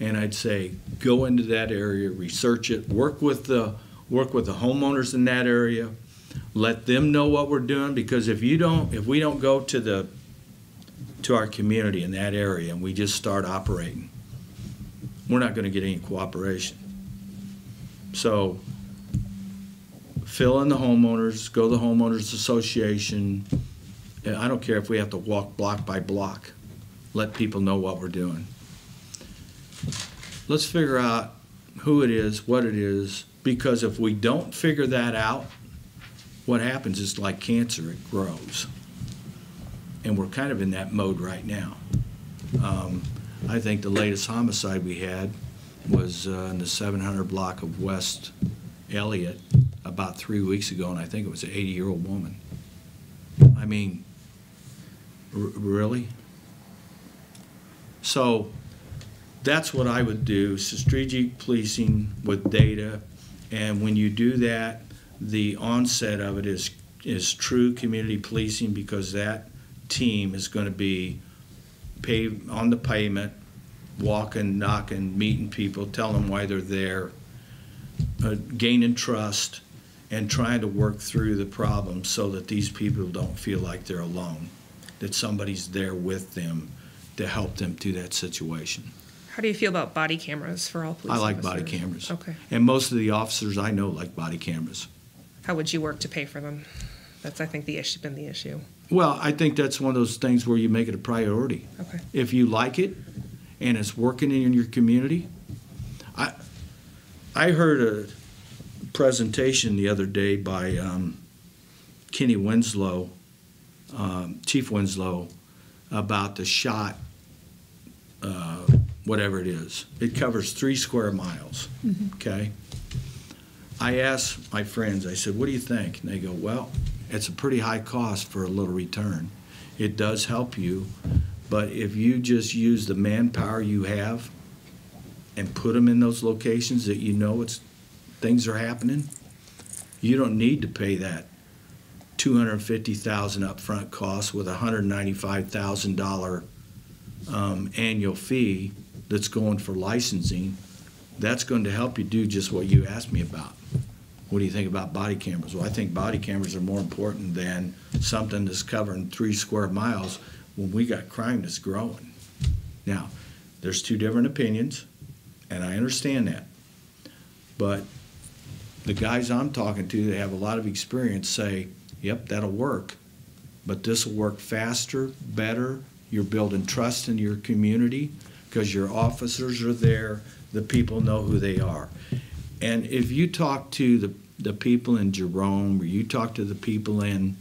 and I'd say, go into that area, research it, work with the homeowners in that area, let them know what we're doing, because if we don't go to our community in that area and we just start operating, we're not going to get any cooperation. So fill in the homeowners, go to the homeowners association. I don't care if we have to walk block by block. Let people know what we're doing. Let's figure out who it is, what it is, because if we don't figure that out, what happens is like cancer, it grows. And we're kind of in that mode right now. I think the latest homicide we had was in the 700 block of West Elliott about 3 weeks ago, and I think it was an 80-year-old woman. I mean, really? So that's what I would do, strategic policing with data, and when you do that, the onset of it is true community policing, because that team is going to be on the pavement, walking, knocking, meeting people, telling them why they're there, gaining trust, and trying to work through the problems so that these people don't feel like they're alone, that somebody's there with them to help them through that situation. How do you feel about body cameras for all police I like officers? body cameras. Okay. And most of the officers I know like body cameras. How would you work to pay for them? That's, I think, been the issue. Well, I think that's one of those things where you make it a priority. Okay. If you like it and it's working in your community. I heard a presentation the other day by Kenny Winslow, Chief Winslow, about the SHOT, whatever it is. It covers 3 square miles, okay? I asked my friends, I said, what do you think? And they go, well, it's a pretty high cost for a little return. It does help you, but if you just use the manpower you have and put them in those locations that you know things are happening, you don't need to pay that $250,000 upfront cost with a $195,000 annual fee that's going for licensing. That's going to help you do just what you asked me about. What do you think about body cameras? Well, I think body cameras are more important than something that's covering 3 square miles when we got crime that's growing. Now, there's 2 different opinions, and I understand that. But the guys I'm talking to that have a lot of experience say, yep, that'll work, but this will work faster, better. You're building trust in your community because your officers are there. The people know who they are. And if you talk to the people in Jerome, or you talk to the people in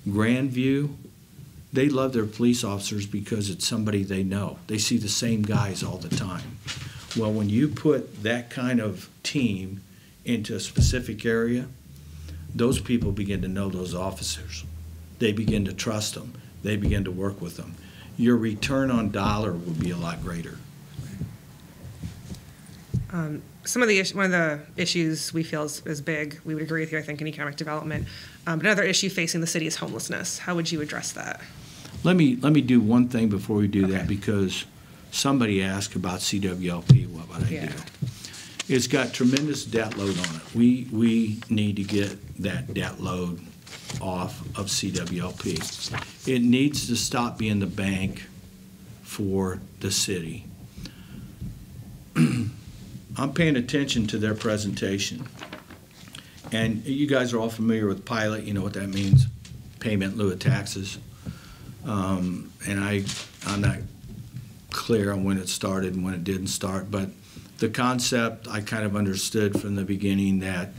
Grandview, they love their police officers because it's somebody they know. They see the same guys all the time. Well, when you put that kind of team into a specific area, those people begin to know those officers. They begin to trust them. They begin to work with them. Your return on dollar will be a lot greater. One of the issues we feel is big, we would agree with you, I think, in economic development. Another issue facing the city is homelessness. How would you address that? Let me do one thing before we do that, Okay. because somebody asked about CWLP, what would I do? It's got tremendous debt load on it. We need to get that debt load off of CWLP. It needs to stop being the bank for the city. I'm paying attention to their presentation. And you guys are all familiar with pilot, you know what that means, payment in lieu of taxes. And I'm not clear on when it started and when it didn't start, but the concept I kind of understood from the beginning that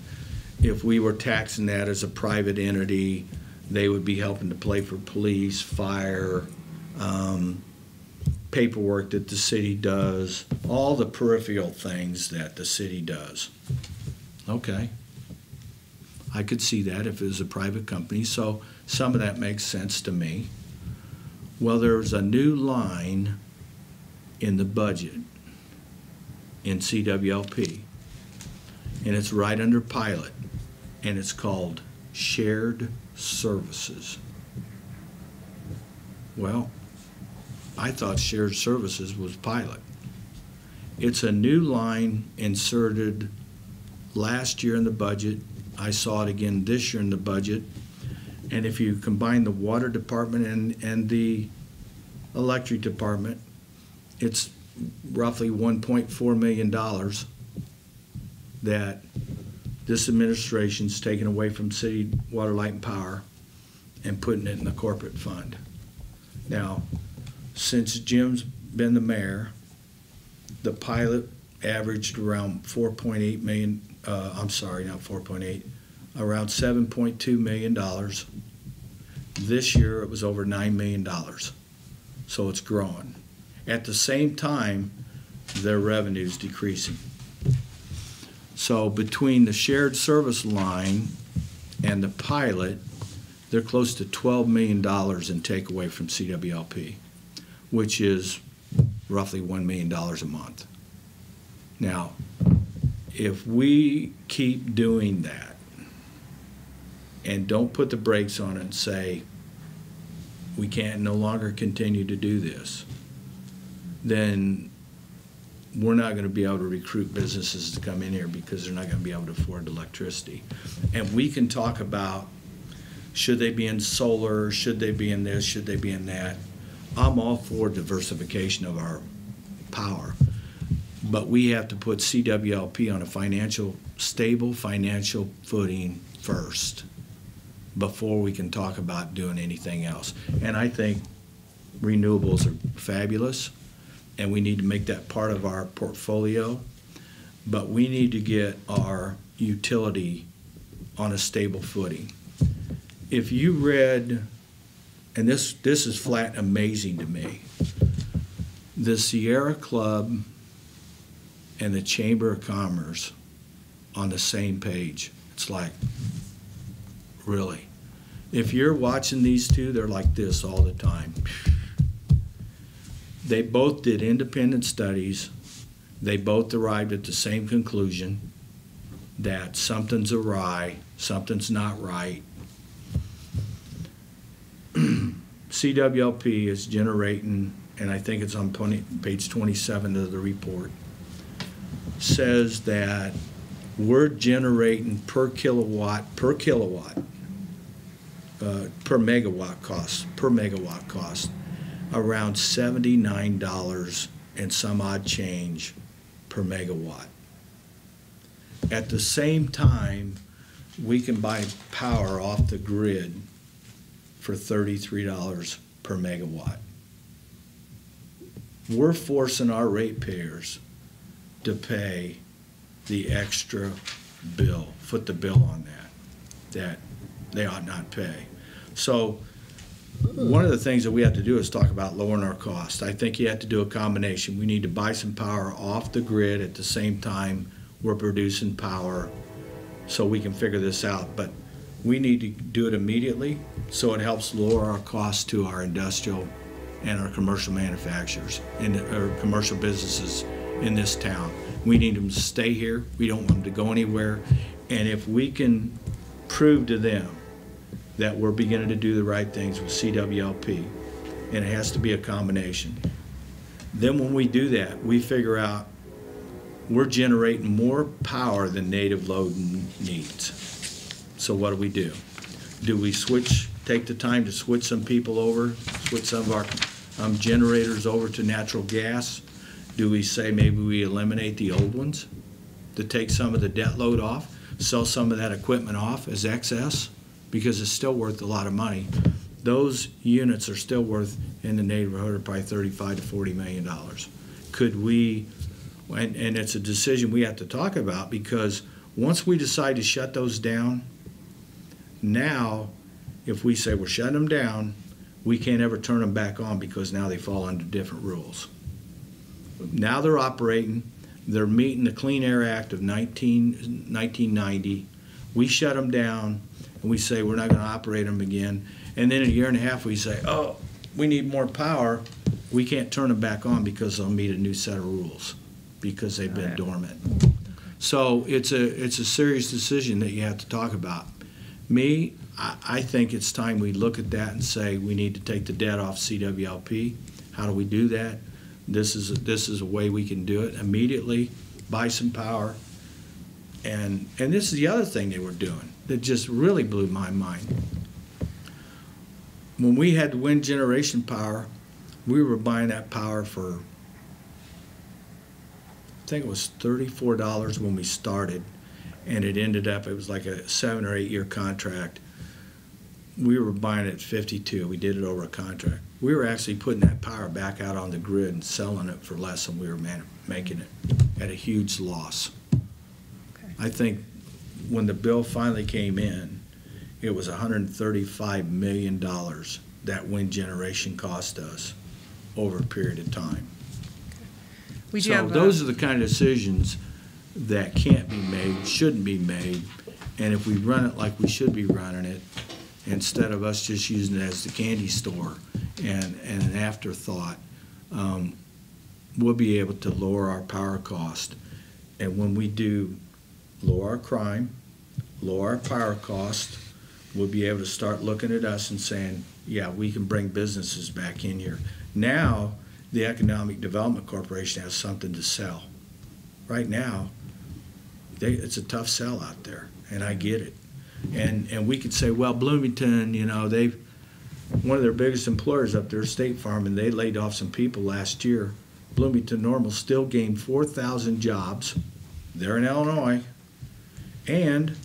if we were taxing that as a private entity, they would be helping to pay for police, fire, paperwork that the city does, all the peripheral things that the city does. Okay. I could see that if it was a private company, so some of that makes sense to me. Well, there's a new line in the budget in CWLP, and it's right under pilot. and it's called shared services. Well, I thought shared services was pilot. It's a new line inserted last year in the budget. I saw it again this year in the budget. And if you combine the water department and the electric department, it's roughly $1.4 million that this administration's taken away from city water, light, and power and putting it in the corporate fund. Now, since Jim's been the mayor, the pilot averaged around 4.8 million, I'm sorry, not 4.8, around $7.2 million. This year it was over $9 million. So it's growing. At the same time, their revenue's decreasing. So between the shared service line and the pilot, they're close to $12 million in takeaway from CWLP, which is roughly $1 million a month. Now, if we keep doing that and don't put the brakes on it and say we can't no longer continue to do this, then we're not going to be able to recruit businesses to come in here because they're not going to be able to afford electricity. And we can talk about should they be in solar, should they be in this, should they be in that. I'm all for diversification of our power, but we have to put CWLP on a stable financial footing first before we can talk about doing anything else. And I think renewables are fabulous, and we need to make that part of our portfolio, but we need to get our utility on a stable footing. If you read, and this is flat amazing to me, the Sierra Club and the Chamber of Commerce on the same page, it's like, really? If you're watching these two, they're like this all the time. They both did independent studies. They both arrived at the same conclusion that something's awry, something's not right. CWLP is generating, and I think it's on page 27 of the report, says that we're generating per megawatt cost around $79 and some odd change per megawatt. At the same time, we can buy power off the grid for $33 per megawatt. We're forcing our ratepayers to pay the extra bill, foot the bill on that they ought not pay. So one of the things that we have to do is talk about lowering our cost. I think you have to do a combination. We need to buy some power off the grid at the same time we're producing power so we can figure this out. But we need to do it immediately so it helps lower our costs to our industrial and our commercial manufacturers and our commercial businesses in this town. We need them to stay here. We don't want them to go anywhere. And if we can prove to them that we're beginning to do the right things with CWLP, and it has to be a combination. Then when we do that, we figure out we're generating more power than native load needs. So what do? Do we take the time to switch some people over, switch some of our generators over to natural gas? Do we say maybe we eliminate the old ones to take some of the debt load off, sell some of that equipment off as excess? Because it's still worth a lot of money. Those units are still worth in the neighborhood of probably $35 to $40 million. Could we, and it's a decision we have to talk about, because once we decide to shut those down, now if we say we're shutting them down, we can't ever turn them back on because now they fall under different rules. Now they're operating, they're meeting the Clean Air Act of 1990. We shut them down, and we say we're not going to operate them again. And then in a year and a half, we say, oh, we need more power. We can't turn them back on because they'll meet a new set of rules because they've been dormant. So it's a serious decision that you have to talk about. I think it's time we look at that and say we need to take the debt off CWLP. How do we do that? This is a way we can do it immediately. Buy some power, and this is the other thing they were doing that just really blew my mind. When we had the wind generation power, we were buying that power for, I think it was $34 when we started, and it ended up, it was like a 7 or 8 year contract. We were buying it at 52. We did it over a contract. We were actually putting that power back out on the grid and selling it for less than we were making it, at a huge loss. Okay. I think when the bill finally came in, it was $135 million that wind generation cost us over a period of time. We do So have those are the kind of decisions that can't be made, shouldn't be made, and if we run it like we should be running it, instead of us just using it as the candy store and an afterthought, we'll be able to lower our power cost. And when we do lower our crime, lower our power cost, we'll be able to start looking at us and saying, yeah, we can bring businesses back in here. Now, the Economic Development Corporation has something to sell. Right now, it's a tough sell out there, and I get it. And we could say, well, Bloomington, you know, one of their biggest employers up there, State Farm, and they laid off some people last year. Bloomington Normal still gained 4,000 jobs. They're in Illinois. And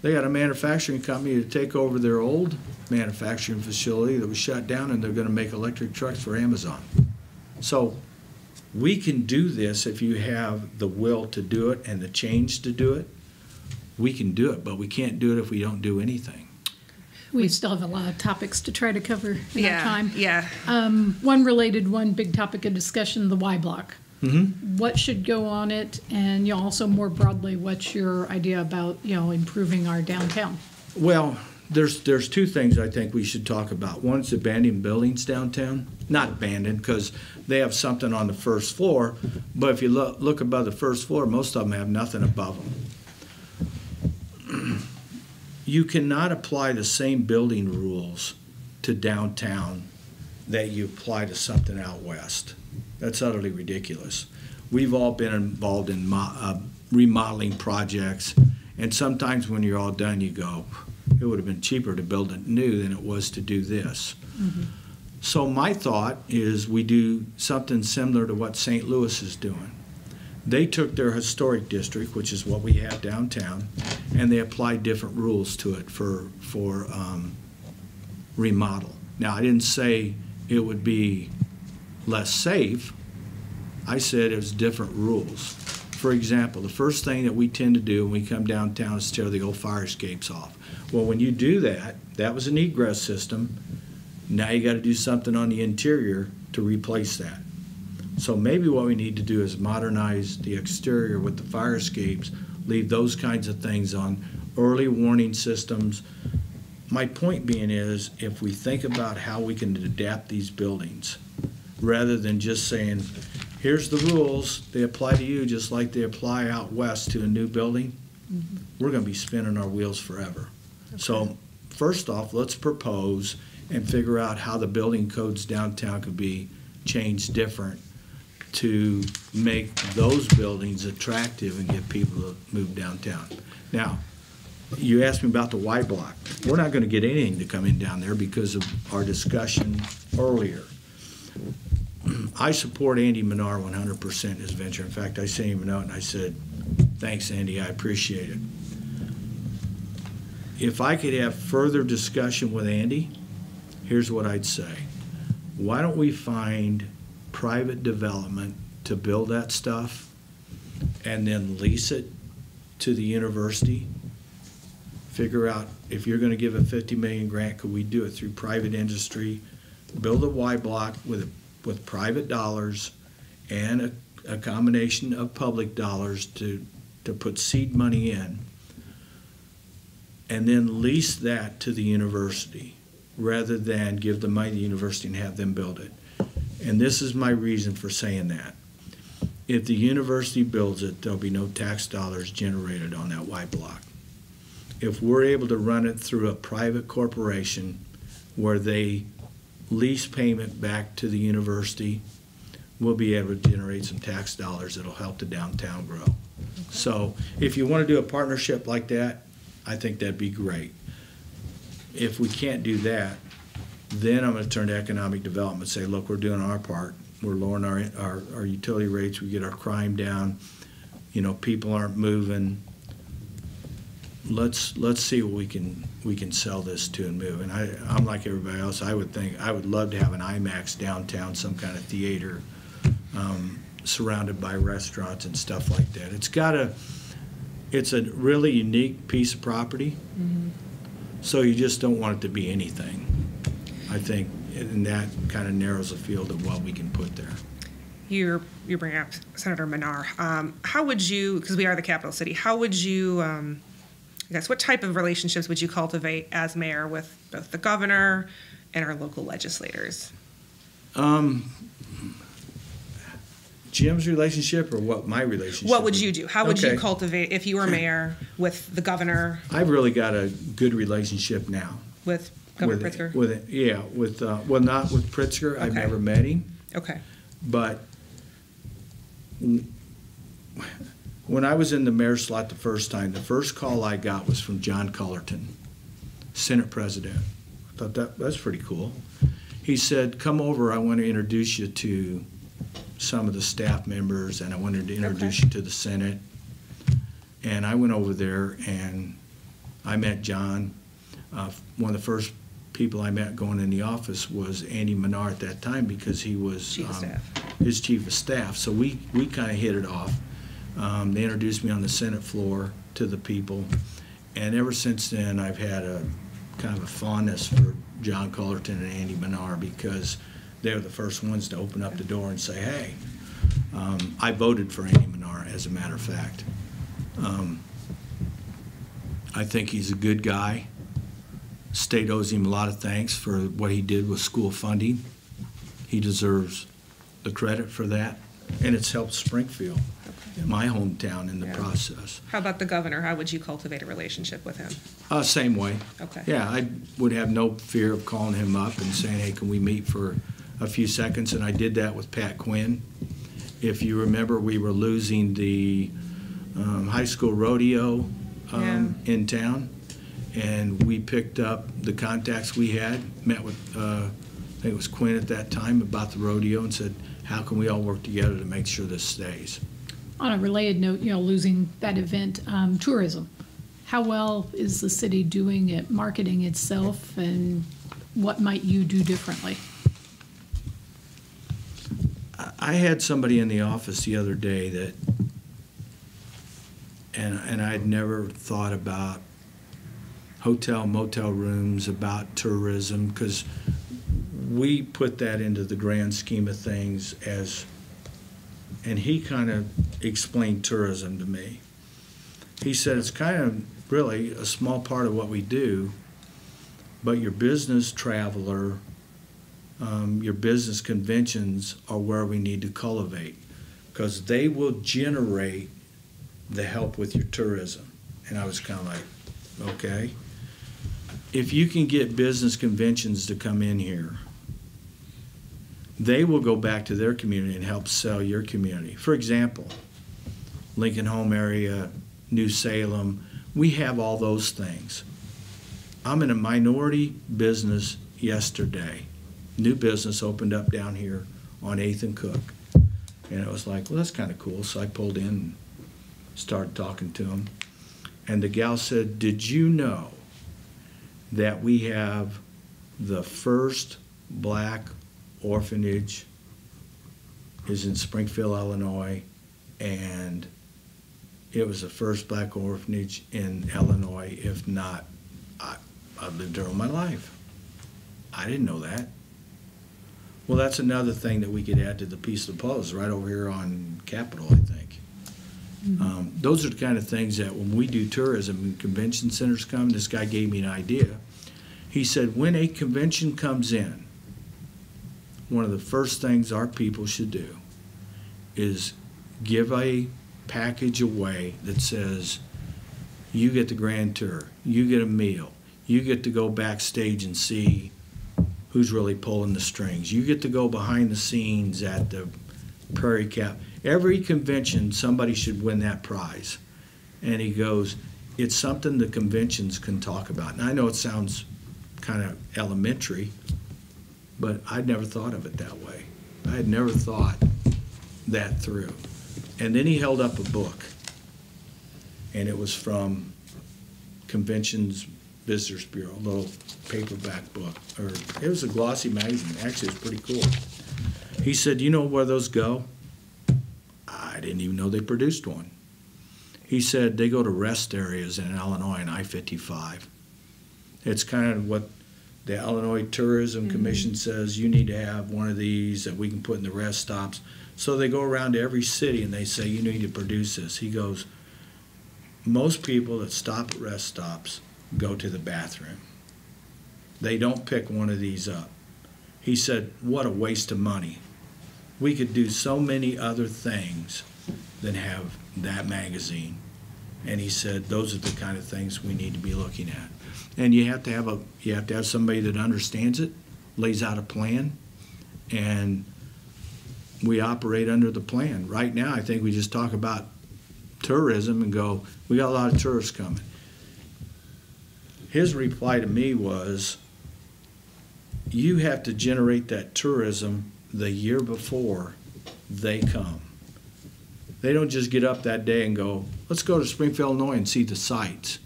they got a manufacturing company to take over their old manufacturing facility that was shut down, and they're going to make electric trucks for Amazon. So we can do this if you have the will to do it and the change to do it. We can do it, but we can't do it if we don't do anything. We still have a lot of topics to try to cover in our time. Yeah. One big topic of discussion, the Y block. Mm-hmm. What should go on it, and also more broadly, what's your idea about improving our downtown? Well, there's two things I think we should talk about. One is abandoning buildings downtown. Not abandoned, because they have something on the first floor, but if you look above the first floor, most of them have nothing above them. You cannot apply the same building rules to downtown that you apply to something out west. That's utterly ridiculous. We've all been involved in remodeling projects, and sometimes when you're all done, you go, it would have been cheaper to build it new than it was to do this. Mm-hmm. So my thought is we do something similar to what St. Louis is doing. They took their historic district, which is what we have downtown, and they applied different rules to it for remodel. Now, I didn't say it would be less safe. I said it was different rules. For example, the first thing that we tend to do when we come downtown is tear the old fire escapes off. Well, when you do that, that was an egress system. Now you got to do something on the interior to replace that. So maybe what we need to do is modernize the exterior with the fire escapes, leave those kinds of things on, early warning systems. My point being is, if we think about how we can adapt these buildings, rather than just saying, here's the rules, they apply to you just like they apply out west to a new building, we're going to be spinning our wheels forever. Okay. So first off, let's propose and figure out how the building codes downtown could be changed different to make those buildings attractive and get people to move downtown. Now, you asked me about the Y block. We're not going to get anything to come in down there because of our discussion earlier. I support Andy Menard 100% in his venture. In fact, I sent him a note and I said, thanks, Andy, I appreciate it. If I could have further discussion with Andy, here's what I'd say. Why don't we find private development to build that stuff and then lease it to the university? Figure out, if you're going to give a $50 million grant, could we do it through private industry, build a Y block with private dollars and a combination of public dollars to put seed money in, and then lease that to the university rather than give the money to the university and have them build it. And this is my reason for saying that. if the university builds it, there'll be no tax dollars generated on that Y block. If we're able to run it through a private corporation where they lease payment back to the university, we'll be able to generate some tax dollars that'll help the downtown grow. So if you want to do a partnership like that, I think that'd be great. If we can't do that, then I'm going to turn to economic development and say, look, we're doing our part. We're lowering our utility rates. We get our crime down. You know, people aren't moving. Let's see what we can sell this to and move. And I'm like everybody else. I would love to have an IMAX downtown, some kind of theater, surrounded by restaurants and stuff like that. It's a really unique piece of property. Mm-hmm. So you just don't want it to be anything. I think, and that kind of narrows the field of what we can put there. You bring up Senator Menard. How would you, because we are the capital city, how would you, I guess, what type of relationships would you cultivate as mayor with both the governor and our local legislators? Jim's relationship or what my relationship? What would you do? How would Okay. you cultivate, if you were mayor, with the governor? I've really got a good relationship now. With Governor Pritzker? Well, not with Pritzker. I've Okay. never met him. Okay. But when I was in the mayor's slot the first time, the first call I got was from John Cullerton, Senate President. I thought that's pretty cool. He said, come over, I want to introduce you to some of the staff members, and I wanted to introduce you to the Senate. And I went over there, and I met John. One of the first people I met going in the office was Andy Menard at that time, because he was Chief of Staff. his chief of staff. So we kind of hit it off. They introduced me on the Senate floor to the people, and ever since then I've had a kind of a fondness for John Cullerton and Andy Menard, because they were the first ones to open up the door and say, hey, I voted for Andy Menard, as a matter of fact. I think he's a good guy. State owes him a lot of thanks for what he did with school funding. He deserves the credit for that, and it's helped Springfield, my hometown, in the process. How about the governor? How would you cultivate a relationship with him? Same way. Okay. Yeah, I would have no fear of calling him up and saying, hey, can we meet for a few seconds? And I did that with Pat Quinn. If you remember, we were losing the high school rodeo in town, and we picked up the contacts we had, met with, I think it was Quinn at that time, about the rodeo, and said, how can we all work together to make sure this stays? On a related note, losing that event, tourism. How well is the city doing at marketing itself, and what might you do differently? I had somebody in the office the other day that, and I'd never thought about hotel, motel rooms, about tourism, because we put that into the grand scheme of things as, and he kind of explained tourism to me. He said it's kind of really a small part of what we do, but your business traveler, your business conventions are where we need to cultivate, because they will generate the help with your tourism. And I was kind of like, okay. If you can get business conventions to come in here, they will go back to their community and help sell your community. For example, Lincoln Home area, New Salem, we have all those things. I'm in a minority business yesterday. New business opened up down here on 8th and Cook. And it was like, well, that's kind of cool. So I pulled in and started talking to him. And the gal said, did you know that we have the first black orphanage is in Springfield, Illinois, and it was the first black orphanage in Illinois, if not, I've lived there all my life. I didn't know that. Well, that's another thing that we could add to the piece of the puzzle right over here on Capitol, I think. Mm-hmm. Those are the kind of things that when we do tourism and convention centers come, this guy gave me an idea. He said, when a convention comes in, one of the first things our people should do is give a package away that says, you get the grand tour, you get a meal, you get to go backstage and see who's really pulling the strings, you get to go behind the scenes at the Prairie Cap. Every convention, somebody should win that prize. And he goes, it's something the conventions can talk about. And I know it sounds kind of elementary, but I'd never thought of it that way. I had never thought that through. And then he held up a book, and it was from Conventions Visitors Bureau, a little paperback book, or it was a glossy magazine. Actually, it was pretty cool. He said, you know where those go? I didn't even know they produced one. He said they go to rest areas in Illinois and I-55. It's kind of what the Illinois Tourism Commission says, you need to have one of these that we can put in the rest stops. So they go around to every city and they say, you need to produce this. He goes, most people that stop at rest stops go to the bathroom. They don't pick one of these up. He said, what a waste of money. We could do so many other things than have that magazine. And he said, those are the kind of things we need to be looking at. And you have to have somebody that understands it, lays out a plan, and we operate under the plan. Right now, I think we just talk about tourism and go, we got a lot of tourists coming. His reply to me was, you have to generate that tourism the year before they come. They don't just get up that day and go, let's go to Springfield, Illinois and see the sights.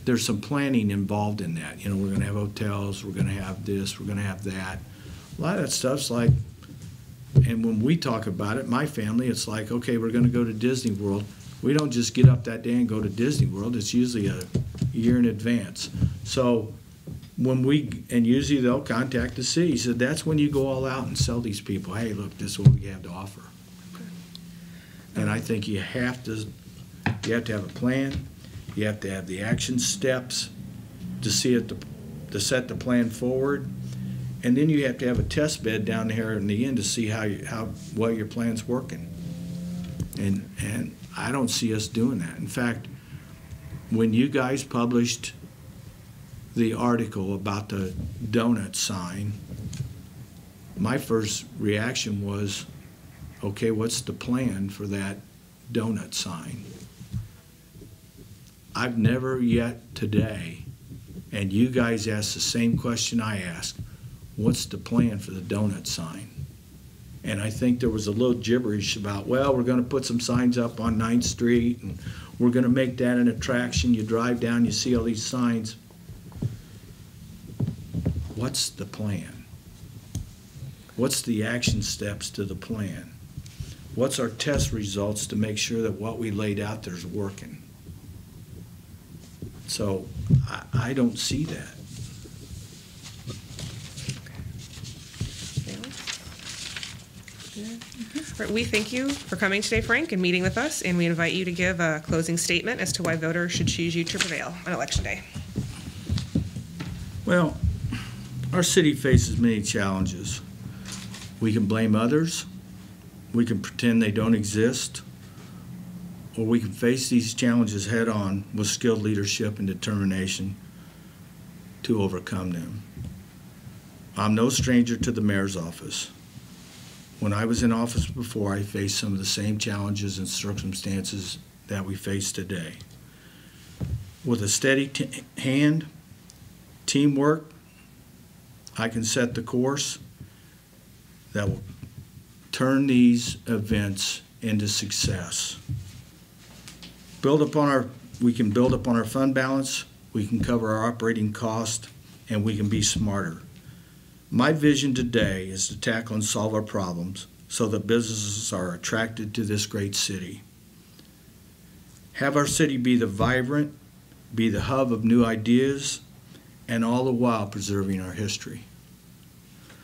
There's some planning involved in that. You know, we're going to have hotels, we're going to have this, we're going to have that. A lot of that stuff's like, and when we talk about it, my family, it's like, okay, we're going to go to Disney World. We don't just get up that day and go to Disney World. It's usually a year in advance. So when and usually they'll contact the city. He said, that's when you go all out and sell these people, hey, look, this is what we have to offer. And I think you have to have a plan. You have to have the action steps to see it, to set the plan forward, and then you have to have a test bed down there in the end to see how well your plan's working. And I don't see us doing that. In fact, when you guys published the article about the donut sign, my first reaction was, okay, what's the plan for that donut sign? I've never yet today, and you guys asked the same question I asked, what's the plan for the donut sign? And I think there was a little gibberish about, well, we're going to put some signs up on 9th Street, and we're going to make that an attraction. You drive down, you see all these signs. What's the plan? What's the action steps to the plan? What's our test results to make sure that what we laid out there is working? So I don't see that. All right, we thank you for coming today, Frank, and meeting with us, and we invite you to give a closing statement as to why voters should choose you to prevail on Election Day. Well, our city faces many challenges. We can blame others, we can pretend they don't exist, or we can face these challenges head on with skilled leadership and determination to overcome them. I'm no stranger to the mayor's office. When I was in office before, I faced some of the same challenges and circumstances that we face today. With a steady hand, teamwork, I can set the course that will turn these events into success. We can build upon our fund balance, we can cover our operating cost, and we can be smarter. My vision today is to tackle and solve our problems so that businesses are attracted to this great city. Have our city be the vibrant, be the hub of new ideas, and all the while preserving our history.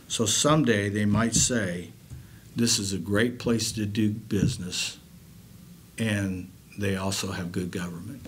So someday they might say, this is a great place to do business, and they also have good government.